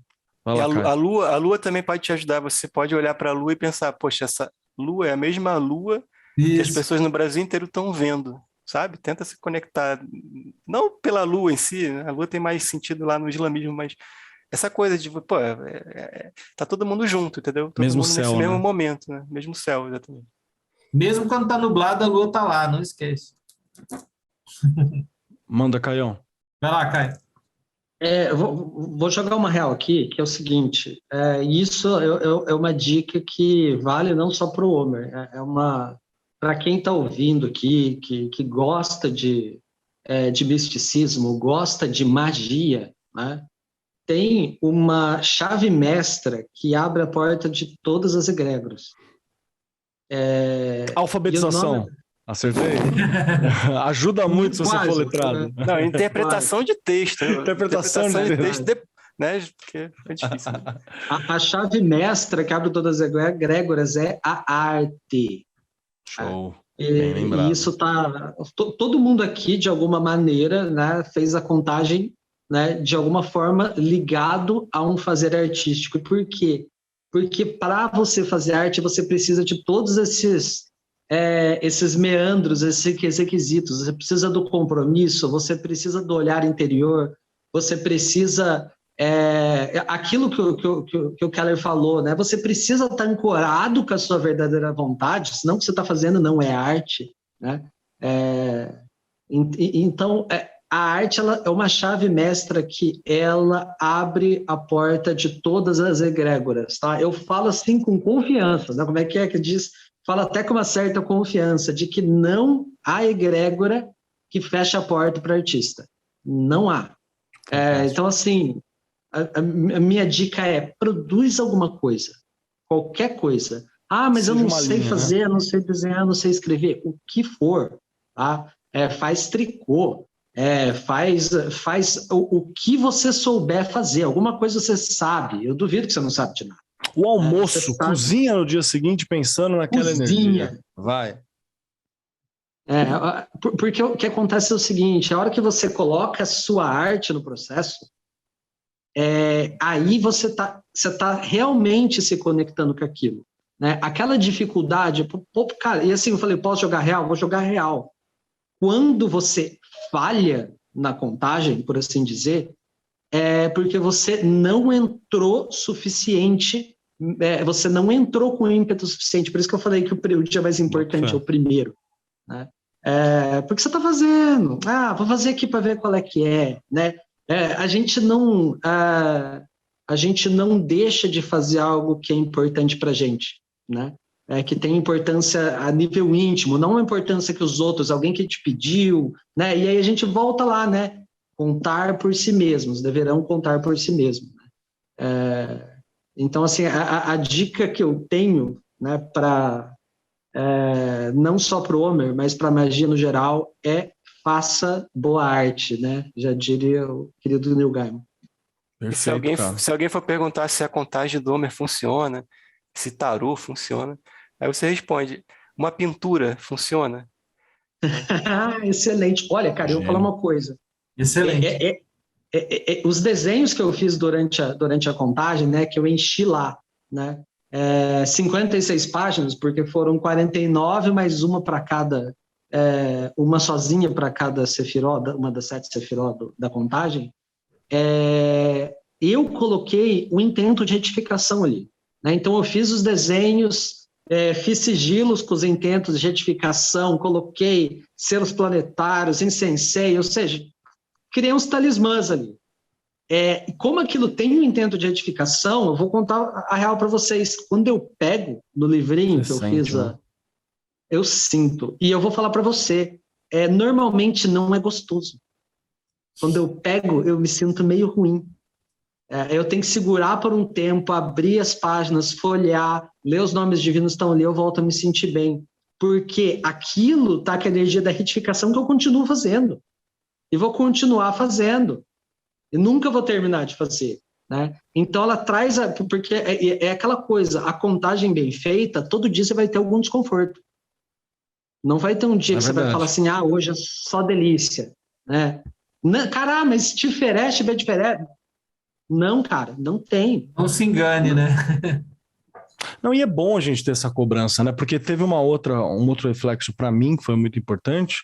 Vai E lá, a Caio. lua também pode te ajudar. Você pode olhar para a lua e pensar, poxa, essa lua é a mesma lua que as Isso. pessoas no Brasil inteiro estão vendo, sabe? Tenta se conectar, não pela lua em si, né? A lua tem mais sentido lá no islamismo, mas essa coisa de, pô, tá todo mundo junto, entendeu? Todo Mesmo mundo nesse céu, mesmo né? momento, né? Mesmo céu, exatamente. Mesmo quando tá nublado, a lua tá lá, não esquece. Manda, Caião. Vai lá, Caio. Vou jogar uma real aqui, que é o seguinte: isso é uma dica que vale não só para o Homer, para quem está ouvindo aqui, que gosta de misticismo, gosta de magia, né? Tem uma chave mestra que abre a porta de todas as egrégoras. E o nome... Alfabetização. Acertei? Ajuda muito se você for Quase, letrado. Não, interpretação de texto. Interpretação de texto. Né? Porque é difícil. Né? A chave mestra que abre todas as egrégoras é a arte. Show. Bem lembrado. E isso tá. Todo mundo aqui, de alguma maneira, né, fez a contagem, né, de alguma forma ligado a um fazer artístico. E por quê? Porque para você fazer arte, você precisa de todos esses meandros, esses requisitos. Você precisa do compromisso, você precisa do olhar interior, você precisa. Aquilo que o Keller falou, né? Você precisa estar ancorado com a sua verdadeira vontade, senão o que você está fazendo não é arte, né? Então, a arte ela é uma chave mestra que ela abre a porta de todas as egrégoras, tá? Eu falo assim com confiança, né? Como é que diz? Falo até com uma certa confiança de que não há egrégora que feche a porta para o artista. Não há. Então, assim, a minha dica é: produz alguma coisa, qualquer coisa. Mas eu não sei fazer, eu não sei desenhar, eu não sei escrever. O que for, tá? Faz tricô, faz o que você souber fazer. Alguma coisa você sabe. Eu duvido que você não sabe de nada. O almoço, cozinha no dia seguinte pensando naquela energia. Vai. Porque o que acontece é o seguinte: a hora que você coloca a sua arte no processo, aí você tá realmente se conectando com aquilo, né? Aquela dificuldade, cara, e assim eu falei, posso jogar real? Vou jogar real. Quando você falha na contagem, por assim dizer, é porque você não entrou suficiente, você não entrou com ímpeto suficiente. Por isso que eu falei que o dia mais importante é o primeiro, né? Porque você está fazendo, vou fazer aqui para ver qual é que é, né? A gente não deixa de fazer algo que é importante para a gente, né? Que tem importância a nível íntimo, não a importância que os outros, alguém que te pediu, né? E aí a gente volta lá, né? Contar por si mesmos, deverão contar por si mesmos. Então, assim, a dica que eu tenho, né, para não só para o Homer, mas para a magia no geral, faça boa arte, né? Já diria o querido Neil Gaiman. Perfeito, se alguém for perguntar se a contagem do Homer funciona, se tarô funciona, aí você responde: uma pintura funciona? Excelente. Olha, cara, eu vou falar uma coisa. Excelente. Os desenhos que eu fiz durante a contagem, né, que eu enchi lá, né, 56 páginas, porque foram 49 mais uma para cada, uma sozinha para cada sefiró, uma das 7 sefiró da contagem. Eu coloquei o intento de retificação ali, né? Então eu fiz os desenhos, fiz sigilos com os intentos de retificação, coloquei selos planetários, incensei, ou seja, criei uns talismãs ali. Como aquilo tem um intento de retificação, eu vou contar a real para vocês. Quando eu pego no livrinho que eu fiz, eu sinto. E eu vou falar para você, normalmente não é gostoso. Quando eu pego, eu me sinto meio ruim. Eu tenho que segurar por um tempo, abrir as páginas, folhear, ler os nomes divinos que estão ali, eu volto a me sentir bem. Porque aquilo está com a energia da retificação que eu continuo fazendo. E vou continuar fazendo. E nunca vou terminar de fazer, né? Então ela traz, porque é aquela coisa, a contagem bem feita, todo dia você vai ter algum desconforto. Não vai ter um dia que você vai falar assim, hoje é só delícia, né? Caramba, mas diferente, bem diferente. Não, cara, não tem. Não se engane, né? Não, e é bom a gente ter essa cobrança, né? Porque teve um outro reflexo para mim que foi muito importante,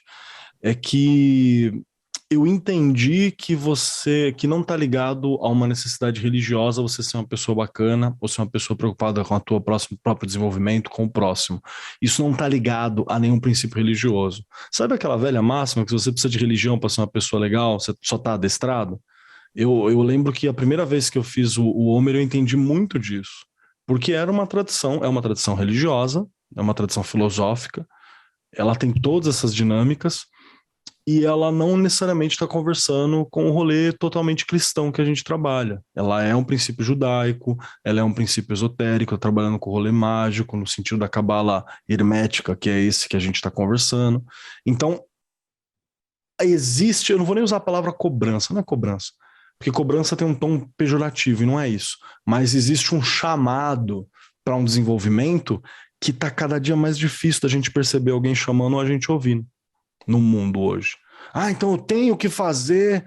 é que eu entendi que não tá ligado a uma necessidade religiosa você ser uma pessoa bacana ou ser uma pessoa preocupada com a tua próprio desenvolvimento, com o próximo. Isso não tá ligado a nenhum princípio religioso. Sabe aquela velha máxima que se você precisa de religião para ser uma pessoa legal, você só tá adestrado? Eu lembro que a primeira vez que eu fiz o Homer, eu entendi muito disso. Porque era é uma tradição religiosa, é uma tradição filosófica, ela tem todas essas dinâmicas, e ela não necessariamente está conversando com o rolê totalmente cristão que a gente trabalha. Ela é um princípio judaico, ela é um princípio esotérico, trabalhando com o rolê mágico, no sentido da cabala hermética, que é esse que a gente está conversando. Então, existe, eu não vou nem usar a palavra cobrança, não é cobrança, porque cobrança tem um tom pejorativo e não é isso, mas existe um chamado para um desenvolvimento que está cada dia mais difícil da gente perceber alguém chamando ou a gente ouvindo no mundo hoje. Ah, então eu tenho que fazer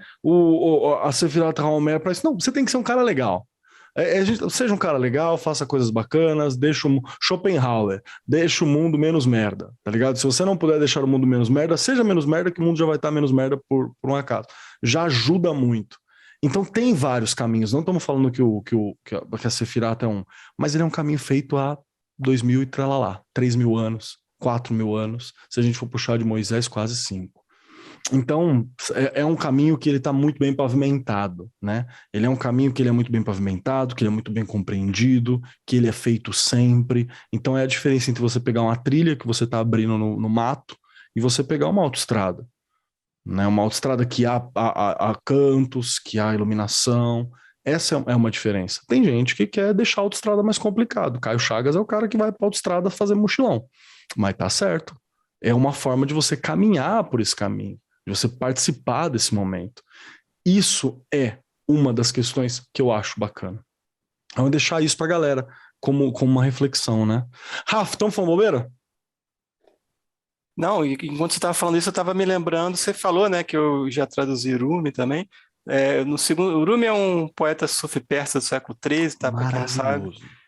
a Sefirot HaOmer para isso. Não, você tem que ser um cara legal. Seja um cara legal, faça coisas bacanas, Schopenhauer, deixa o mundo menos merda, tá ligado? Se você não puder deixar o mundo menos merda, seja menos merda, que o mundo já vai estar menos merda por um acaso. Já ajuda muito. Então tem vários caminhos. Não estamos falando que a Sefirot é um, mas ele é um caminho feito há 2000 e tralalá, 3.000 anos, 4.000 anos. Se a gente for puxar de Moisés, quase 5. Então, é um caminho que ele está muito bem pavimentado, né? Ele é um caminho que ele é muito bem pavimentado, que ele é muito bem compreendido, que ele é feito sempre. Então, é a diferença entre você pegar uma trilha que você está abrindo no mato e você pegar uma autoestrada, né? Uma autoestrada que há cantos, que há iluminação. Essa é uma diferença. Tem gente que quer deixar a autoestrada mais complicado. Caio Chagas é o cara que vai para a autoestrada fazer mochilão. Mas tá certo. É uma forma de você caminhar por esse caminho, de você participar desse momento. Isso é uma das questões que eu acho bacana. Eu vou deixar isso pra galera como uma reflexão, né? Rafa, estamos falando bobeira? Não, e enquanto você estava falando isso, eu estava me lembrando, você falou, né, que eu já traduzi Rumi também. No segundo, o Rumi é um poeta sufi-persa do século XIII, tá, para quem não sabe. Maravilhoso.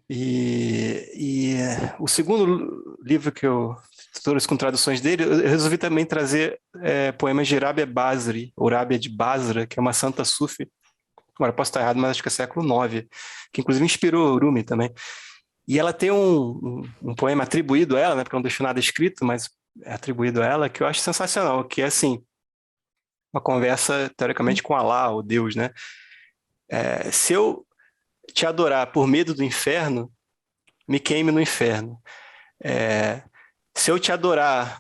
E o segundo livro que eu trouxe com traduções dele, eu resolvi também trazer poemas de Rabia Basri, ou Rabia de Basra, que é uma santa sufi. Agora, posso estar errado, mas acho que é século IX, que inclusive inspirou Rumi também. E ela tem um poema atribuído a ela, né, porque não deixou nada escrito, mas é atribuído a ela, que eu acho sensacional, que é assim, uma conversa, teoricamente, com Alá, ou Deus, né? Se eu te adorar por medo do inferno, me queime no inferno. Se eu te adorar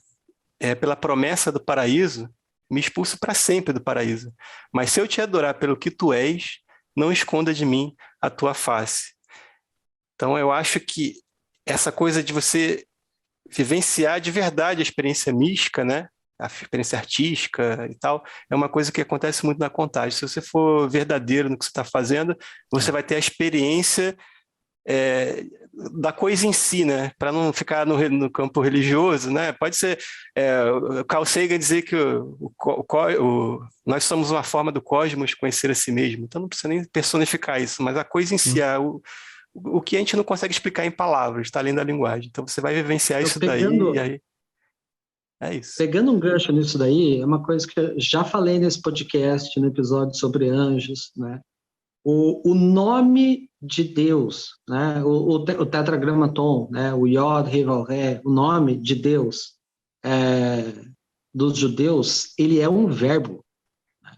pela promessa do paraíso, me expulse para sempre do paraíso. Mas se eu te adorar pelo que tu és, não esconda de mim a tua face. Então eu acho que essa coisa de você vivenciar de verdade a experiência mística, né? A experiência artística e tal, é uma coisa que acontece muito na contagem. Se você for verdadeiro no que você está fazendo, você vai ter a experiência da coisa em si, né? Para não ficar no campo religioso, né? Pode ser o Carl Sagan dizer que nós somos uma forma do cosmos conhecer a si mesmo. Então não precisa nem personificar isso, mas a coisa em si, o que a gente não consegue explicar em palavras, está além da linguagem. Então você vai vivenciar isso daí e aí é isso. Pegando um gancho nisso daí, é uma coisa que eu já falei nesse podcast, no episódio sobre anjos, né? O nome de Deus, né? O tetragramaton, né? O Yod, He, Vav, He, o nome de Deus dos judeus, ele é um verbo. Né?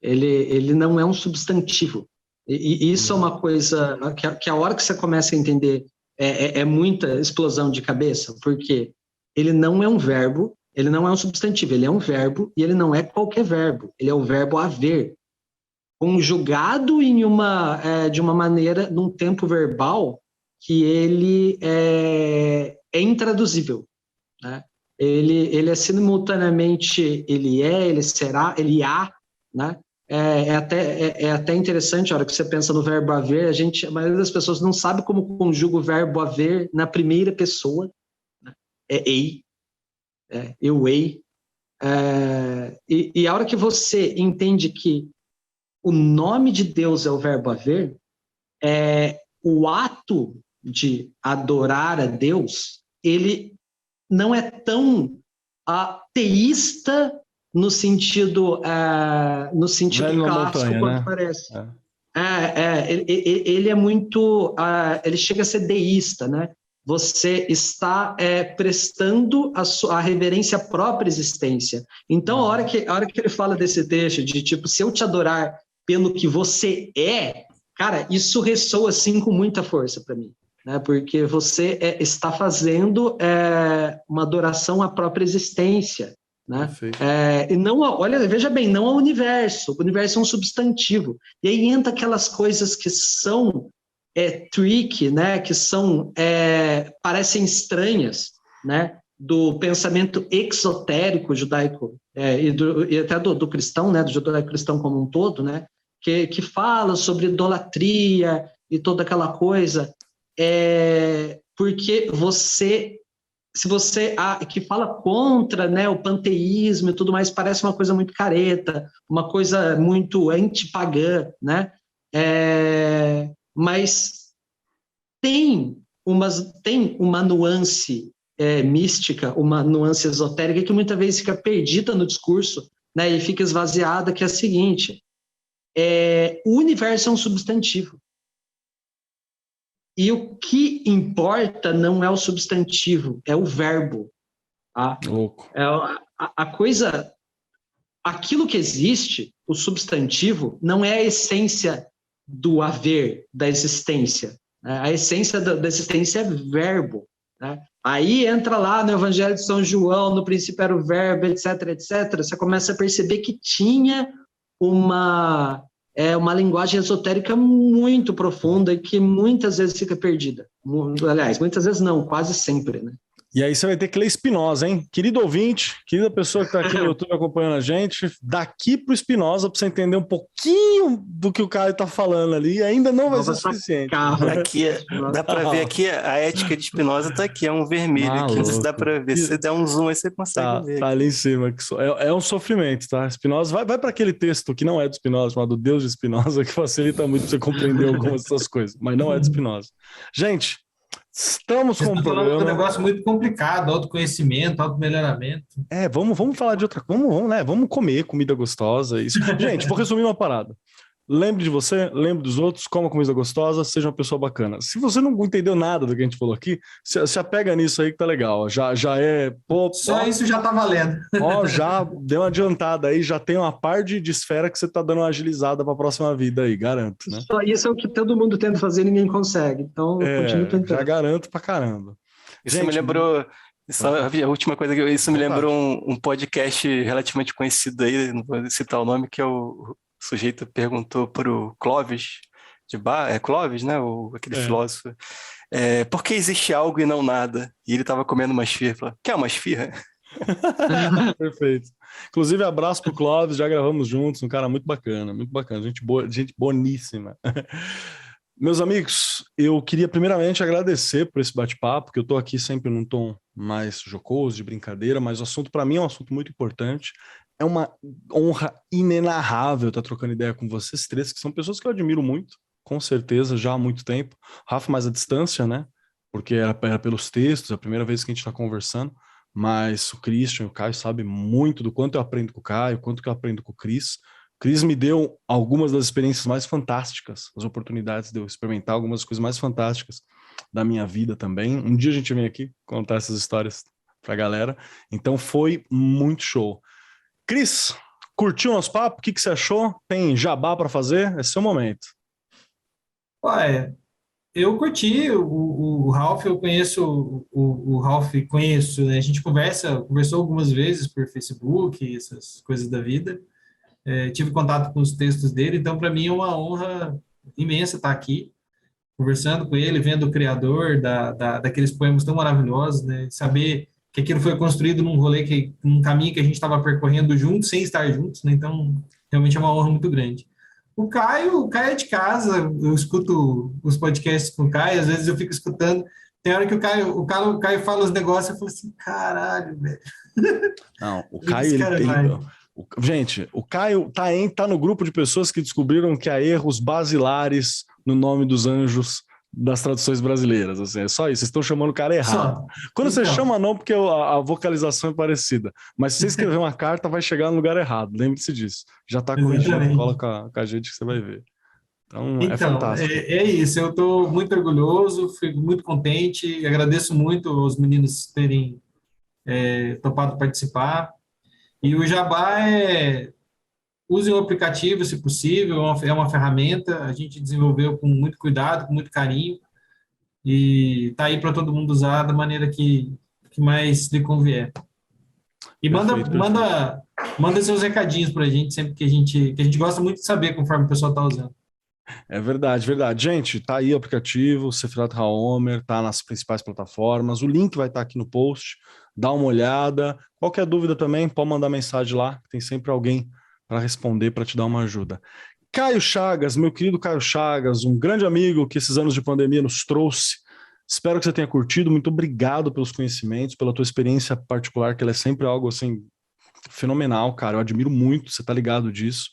Ele não é um substantivo. E isso é uma coisa que a hora que você começa a entender é muita explosão de cabeça, porque ele não é um verbo, ele não é um substantivo, ele é um verbo e ele não é qualquer verbo, ele é o verbo haver, conjugado de uma maneira, num tempo verbal que ele é intraduzível, né? Ele é simultaneamente, ele será, ele há, né? É até interessante, a hora que você pensa no verbo haver, a maioria das pessoas não sabe como conjuga o verbo haver na primeira pessoa, né? Ei, eu ei. E a hora que você entende que o nome de Deus é o verbo haver, o ato de adorar a Deus, ele não é tão ateísta no sentido clássico quanto parece. Ele é muito, ele chega a ser deísta, né? Você está prestando a reverência à própria existência. Então, a hora que ele fala desse texto de tipo, se eu te adorar pelo que você é, cara, isso ressoa assim com muita força para mim, né? Porque você está fazendo uma adoração à própria existência, né? E não, olha, veja bem, não ao universo. O universo é um substantivo. E aí entra aquelas coisas que são trick, né? Que são parecem estranhas, né? Do pensamento exotérico judaico e até do cristão, né? Do judaico-cristão como um todo, né? Que fala sobre idolatria e toda aquela coisa, porque se você que fala contra, né, o panteísmo e tudo mais, parece uma coisa muito careta, uma coisa muito antipagã, né? Mas tem uma nuance mística, uma nuance esotérica que muitas vezes fica perdida no discurso, né, e fica esvaziada, que é a seguinte: o universo é um substantivo. E o que importa não é o substantivo, é o verbo. Tá? Louco. A coisa, aquilo que existe, o substantivo, não é a essência do haver, da existência. Né? A essência da existência é verbo. Né? Aí entra lá no Evangelho de São João, no princípio era o verbo, etc., etc. Você começa a perceber que tinha uma linguagem esotérica muito profunda e que muitas vezes fica perdida. Aliás, muitas vezes não, quase sempre, né? E aí você vai ter que ler Spinoza, hein? Querido ouvinte, querida pessoa que está aqui no YouTube acompanhando a gente, daqui para o Spinoza para você entender um pouquinho do que o Caio está falando ali, ainda não vai ser suficiente. Aqui, dá para ver aqui, a ética de Spinoza está aqui, é um vermelho aqui, não sei se dá para ver, se você der um zoom aí você consegue ver. Tá ali em cima, é um sofrimento, tá? Spinoza, vai para aquele texto que não é do Spinoza, chamado Deus de Spinoza, que facilita muito para você compreender algumas dessas coisas, mas não é de Spinoza. Gente, estamos com um programa... um negócio muito complicado, autoconhecimento, automelhoramento. Vamos falar de outra coisa, vamos comer comida gostosa. Isso. Gente, vou resumir uma parada. Lembre de você, lembre dos outros, coma comida gostosa, seja uma pessoa bacana. Se você não entendeu nada do que a gente falou aqui, se apega nisso aí que tá legal. Já é... Só isso já tá valendo. Já deu uma adiantada aí, já tem uma par de esfera que você tá dando uma agilizada pra próxima vida aí, garanto. Né? Só isso é o que todo mundo tenta fazer e ninguém consegue. Então, eu continuo tentando. Já garanto pra caramba. Isso me lembrou... a última coisa isso me lembrou um podcast relativamente conhecido aí, não vou citar o nome, que é o sujeito perguntou para o Clóvis de Bar, Clóvis, né, aquele filósofo, por que existe algo e não nada? E ele estava comendo uma esfirra, falou, quer uma esfirra? Perfeito. Inclusive, abraço pro Clóvis, já gravamos juntos, um cara muito bacana, gente boa, gente boníssima. Meus amigos, eu queria primeiramente agradecer por esse bate-papo, que eu estou aqui sempre num tom mais jocoso, de brincadeira, mas o assunto para mim é um assunto muito importante. É uma honra inenarrável estar trocando ideia com vocês três, que são pessoas que eu admiro muito, com certeza, já há muito tempo. Rafa mais à distância, né? Porque era pelos textos, é a primeira vez que a gente está conversando, mas o Christian, o Caio, sabe muito do quanto eu aprendo com o Caio, quanto que eu aprendo com o Cris. O Cris me deu algumas das experiências mais fantásticas, as oportunidades de eu experimentar algumas coisas mais fantásticas da minha vida também. Um dia a gente vem aqui contar essas histórias pra galera. Então foi muito show. Cris, curtiu o nosso papo? O que você achou? Tem jabá para fazer? É seu momento. Olha, eu curti o Ralph, eu conheço o Ralph, né? A gente conversou algumas vezes por Facebook, essas coisas da vida. Tive contato com os textos dele, então para mim é uma honra imensa estar aqui, conversando com ele, vendo o criador daqueles poemas tão maravilhosos, né? Saber que aquilo foi construído num caminho que a gente estava percorrendo juntos, sem estar juntos, né? Então, realmente é uma honra muito grande. O Caio é de casa, eu escuto os podcasts com o Caio, às vezes eu fico escutando, tem hora que o Caio fala os negócios, eu falo assim, caralho, velho. Não, o Caio, Gente, o Caio tá no grupo de pessoas que descobriram que há erros basilares no nome dos anjos das traduções brasileiras. Assim, é só isso, vocês estão chamando o cara errado. Só. Quando você Então. chama, não, porque a vocalização é parecida. Mas se você escrever uma carta, vai chegar no lugar errado. Lembre-se disso. Já está corrigido, Exatamente. cola com a gente que você vai ver. Então, é Então, fantástico. é isso. Eu estou muito orgulhoso, fico muito contente, agradeço muito os meninos terem topado participar. E o jabá use o aplicativo, se possível, é uma ferramenta, a gente desenvolveu com muito cuidado, com muito carinho, e está aí para todo mundo usar da maneira que mais lhe convier. E manda seus recadinhos para a gente, sempre que a gente gosta muito de saber conforme o pessoal está usando. É verdade, verdade. Gente, tá aí o aplicativo, Sefirat HaOmer, tá nas principais plataformas. O link vai estar aqui no post. Dá uma olhada. Qualquer dúvida também, pode mandar mensagem lá. Tem sempre alguém para responder, para te dar uma ajuda. Caio Chagas, meu querido Caio Chagas, um grande amigo que esses anos de pandemia nos trouxe. Espero que você tenha curtido. Muito obrigado pelos conhecimentos, pela tua experiência particular, que ela é sempre algo assim fenomenal, cara. Eu admiro muito, você tá ligado disso.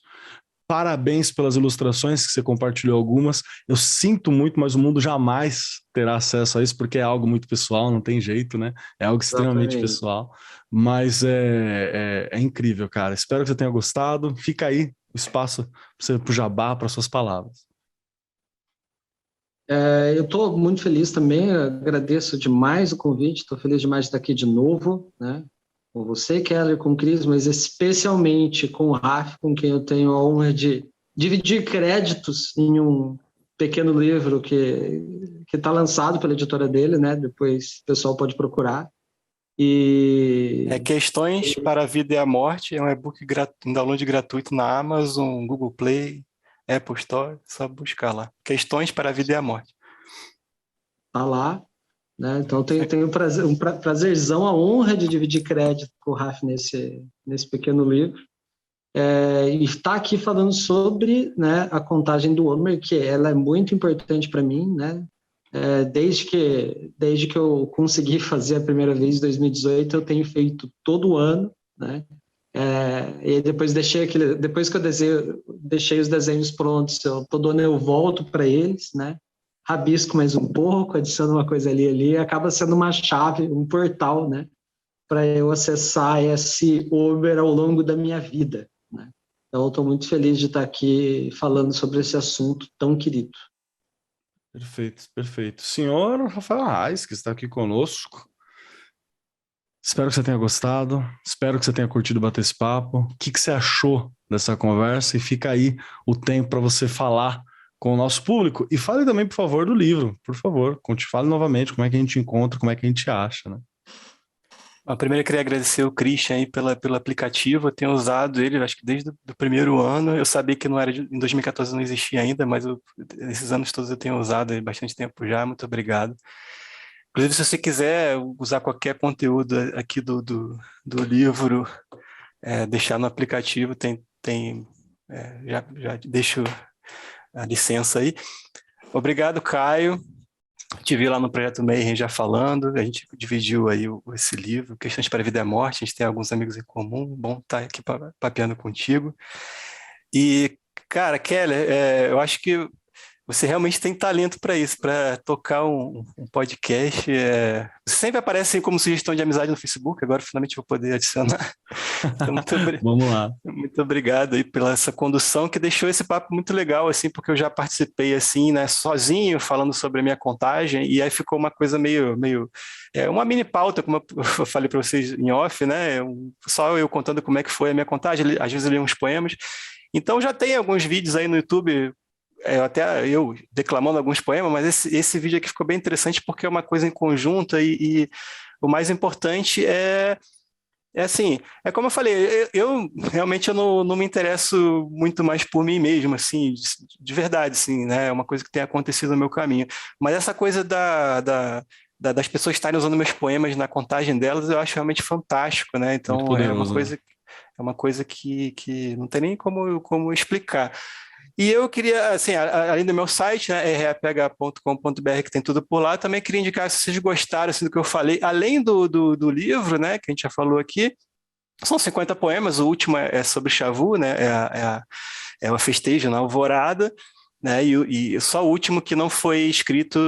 Parabéns pelas ilustrações que você compartilhou algumas. Eu sinto muito, mas o mundo jamais terá acesso a isso, porque é algo muito pessoal, não tem jeito, né? É algo extremamente pessoal. Mas é incrível, cara. Espero que você tenha gostado. Fica aí o espaço para o jabá, para suas palavras. Eu estou muito feliz também, agradeço demais o convite, estou feliz demais de estar aqui de novo, né? Com você, Keller, com o Cris, mas especialmente com o Raf, com quem eu tenho a honra de dividir créditos em um pequeno livro que está lançado pela editora dele, né? Depois o pessoal pode procurar. Questões para a Vida e a Morte, é um e-book em download gratuito na Amazon, Google Play, Apple Store, só buscar lá. Questões para a Vida e a Morte. Tá lá. Né? Então, tenho um prazerzão, a honra de dividir crédito com o Raf nesse pequeno livro. E estar aqui falando sobre, né, a contagem do Homer, que ela é muito importante para mim, né? Desde que eu consegui fazer a primeira vez em 2018, eu tenho feito todo ano, né? E depois depois que eu deixei os desenhos prontos, todo ano eu volto para eles, né? Rabisco mais um pouco, adiciono uma coisa ali, acaba sendo uma chave, um portal, né, para eu acessar esse Homer ao longo da minha vida, né? Então, eu estou muito feliz de estar aqui falando sobre esse assunto tão querido. Perfeito, perfeito. Senhor Rafael Reis, que está aqui conosco. Espero que você tenha gostado, espero que você tenha curtido bater esse papo. O que você achou dessa conversa? E fica aí o tempo para você falar com o nosso público. E fale também, por favor, do livro. Por favor, fale novamente como é que a gente encontra, como é que a gente acha, né? Primeiro eu queria agradecer o Christian aí pelo aplicativo. Eu tenho usado ele, acho que desde o primeiro ano. Eu sabia que em 2014 não existia ainda, mas esses anos todos eu tenho usado há bastante tempo já. Muito obrigado. Inclusive, se você quiser usar qualquer conteúdo aqui do livro, deixar no aplicativo, já deixo a licença aí. Obrigado, Caio. Te vi lá no Projeto Mayhem já falando, a gente dividiu aí esse livro, Questões para a Vida e a Morte, a gente tem alguns amigos em comum, bom estar aqui papeando contigo. E, cara, Keller, eu acho que você realmente tem talento para isso, para tocar um podcast. Você sempre aparece como sugestão de amizade no Facebook, agora finalmente vou poder adicionar. Então, Vamos lá. Muito obrigado aí pela essa condução que deixou esse papo muito legal, assim, porque eu já participei assim, né, sozinho, falando sobre a minha contagem, e aí ficou uma coisa meio uma mini pauta, como eu falei para vocês em off, né? Só eu contando como é que foi a minha contagem, às vezes eu li uns poemas. Então já tem alguns vídeos aí no YouTube. Até eu declamando alguns poemas, mas esse vídeo aqui ficou bem interessante porque é uma coisa em conjunto e o mais importante assim, como eu falei, eu realmente não me interesso muito mais por mim mesmo, assim, de verdade, assim, né? É uma coisa que tem acontecido no meu caminho. Mas essa coisa das pessoas estarem usando meus poemas na contagem delas, eu acho realmente fantástico, né? Então é uma coisa que não tem nem como explicar. E eu queria, assim, além do meu site, né, raph.com.br, que tem tudo por lá, também queria indicar, se vocês gostaram assim, do que eu falei, além do livro, né, que a gente já falou aqui, São 50 poemas, o último é sobre Xavu, né? É o festejo na alvorada, né? E só o último que não foi escrito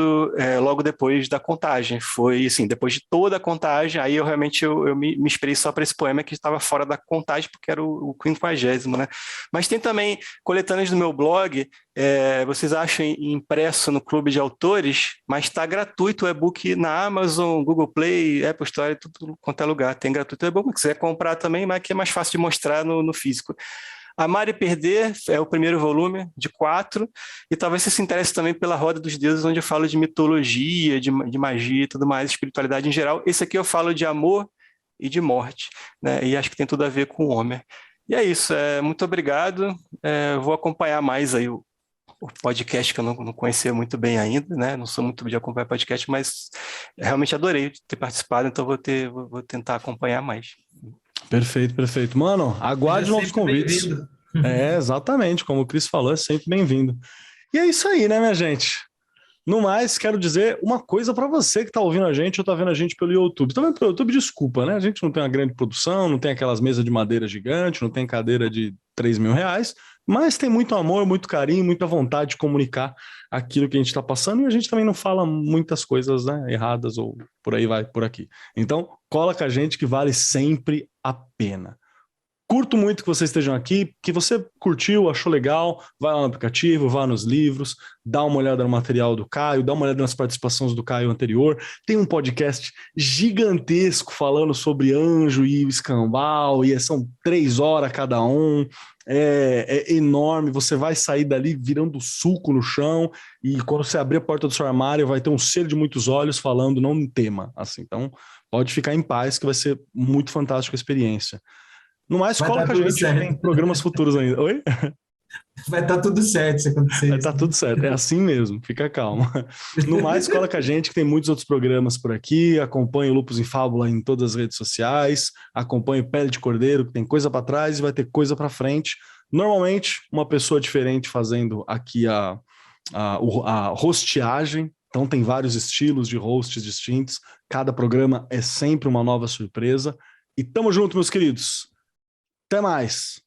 logo depois da contagem. Foi assim, depois de toda a contagem, aí eu realmente me inspirei só para esse poema que estava fora da contagem, porque era o 50º, né? Mas tem também coletâneas no meu blog, vocês acham impresso no Clube de Autores, mas está gratuito o e-book na Amazon, Google Play, Apple Store, tudo quanto é lugar. Tem gratuito o e-book, se quiser comprar também, mas que é mais fácil de mostrar no físico. Amar e Perder é o primeiro volume, de 4, e talvez você se interesse também pela Roda dos Deuses, onde eu falo de mitologia, de magia e tudo mais, espiritualidade em geral. Esse aqui eu falo de amor e de morte, né? E acho que tem tudo a ver com o Homer. E é isso, muito obrigado. Vou acompanhar mais aí o podcast, que eu não conhecia muito bem ainda, né? Não sou muito de acompanhar podcast, mas realmente adorei ter participado, então vou tentar acompanhar mais. Perfeito, perfeito. Mano, aguarde novos convites. Exatamente, como o Cris falou, é sempre bem-vindo. E é isso aí, né, minha gente? No mais, quero dizer uma coisa para você que tá ouvindo a gente ou tá vendo a gente pelo YouTube. Também pelo YouTube, desculpa, né? A gente não tem uma grande produção, não tem aquelas mesas de madeira gigante, não tem cadeira de 3 mil reais, mas tem muito amor, muito carinho, muita vontade de comunicar aquilo que a gente está passando, e a gente também não fala muitas coisas, né, erradas ou por aí vai, por aqui. Então, cola com a gente que vale sempre a pena. Curto muito que vocês estejam aqui, que você curtiu, achou legal, vai lá no aplicativo, vá nos livros, dá uma olhada no material do Caio, dá uma olhada nas participações do Caio anterior. Tem um podcast gigantesco falando sobre anjo e o escambau, e são 3 horas cada um. É enorme, você vai sair dali virando suco no chão, e quando você abrir a porta do seu armário vai ter um ser de muitos olhos falando, não um tema, assim. Então pode ficar em paz que vai ser muito fantástica a experiência. No mais, cola com a gente, tem programas futuros ainda. Oi? Vai estar tudo certo se acontecer. Vai estar tudo certo, é assim mesmo, fica calmo. No mais, cola com a gente, que tem muitos outros programas por aqui. Acompanhe o Lupus em Fábula em todas as redes sociais. Acompanhe o Pele de Cordeiro, que tem coisa para trás e vai ter coisa para frente. Normalmente, uma pessoa diferente fazendo aqui a hosteagem. Então, tem vários estilos de hosts distintos. Cada programa é sempre uma nova surpresa. E tamo junto, meus queridos. Até mais!